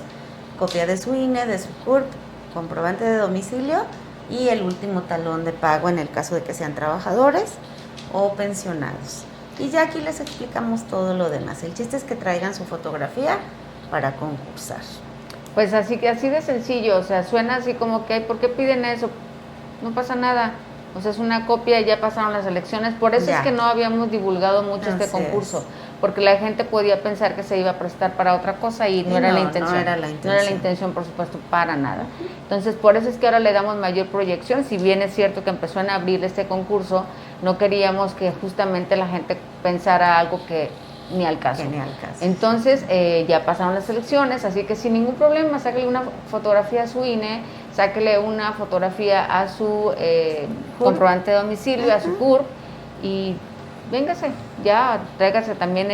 copia de su INE, de su CURP, comprobante de domicilio y el último talón de pago en el caso de que sean trabajadores o pensionados. Y ya aquí les explicamos todo lo demás. El chiste es que traigan su fotografía para concursar. Pues así de sencillo, o sea, suena así como que, ¿por qué piden eso? No pasa nada, o sea, es una copia y ya pasaron las elecciones, por eso es que no habíamos divulgado mucho este concurso, porque la gente podía pensar que se iba a prestar para otra cosa y no era la intención. No era la intención, por supuesto, para nada. Entonces, por eso es que ahora le damos mayor proyección, si bien es cierto que empezó en abril este concurso, no queríamos que justamente la gente pensara algo que ni al caso. Entonces, ya pasaron las elecciones, así que sin ningún problema, sáquele una fotografía a su INE, sáquele una fotografía a su comprobante de domicilio, a su CURP, y véngase, ya tráigase también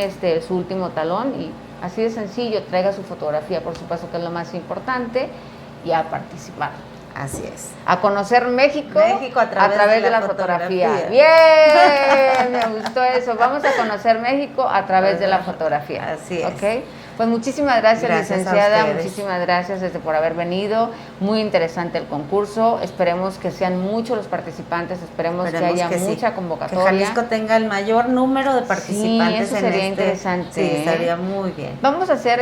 su último talón, y así de sencillo, traiga su fotografía, por supuesto que es lo más importante, y a participar. Así es. A conocer México a través de la fotografía. Bien, me gustó eso. Vamos a conocer México a través de la fotografía. Así es. ¿Ok? Pues muchísimas gracias licenciada. Muchísimas gracias por haber venido. Muy interesante el concurso. Esperemos que sean muchos los participantes. Esperemos que haya mucha convocatoria. Que Jalisco tenga el mayor número de participantes. Sí, eso sería interesante. Sí, estaría muy bien. Vamos a hacer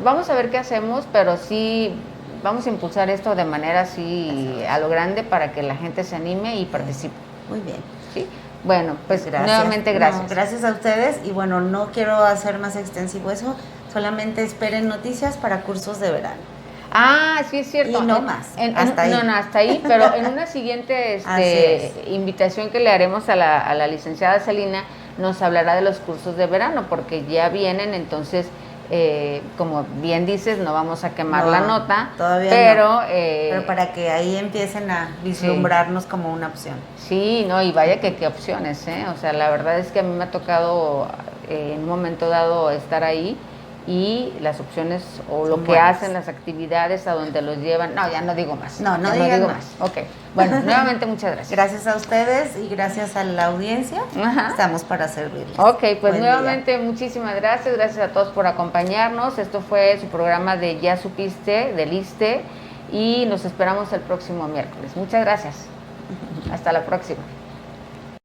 vamos a ver qué hacemos, pero sí vamos a impulsar esto de manera así a lo grande para que la gente se anime y participe. Muy bien. ¿Sí? Bueno, pues nuevamente gracias. No, gracias a ustedes y bueno, no quiero hacer más extensivo eso, solamente esperen noticias para cursos de verano. Ah, sí es cierto. Y no más, hasta ahí. No, hasta ahí, pero en una siguiente invitación que le haremos a la licenciada Celina, nos hablará de los cursos de verano, porque ya vienen, entonces como bien dices, no vamos a quemar la nota, todavía pero para que ahí empiecen a vislumbrarnos como una opción. Sí, no, y vaya que qué opciones, o sea, la verdad es que a mí me ha tocado en un momento dado estar ahí y las opciones o lo que hacen, las actividades a donde los llevan, no, ya no digo más. No digo más. Ok, bueno, nuevamente muchas gracias. Gracias a ustedes y gracias a la audiencia. Estamos para servirles. Ok, pues nuevamente muchísimas gracias a todos por acompañarnos. Esto fue su programa de Ya Supiste, del ISSSTE, y nos esperamos el próximo miércoles. Muchas gracias. Hasta la próxima.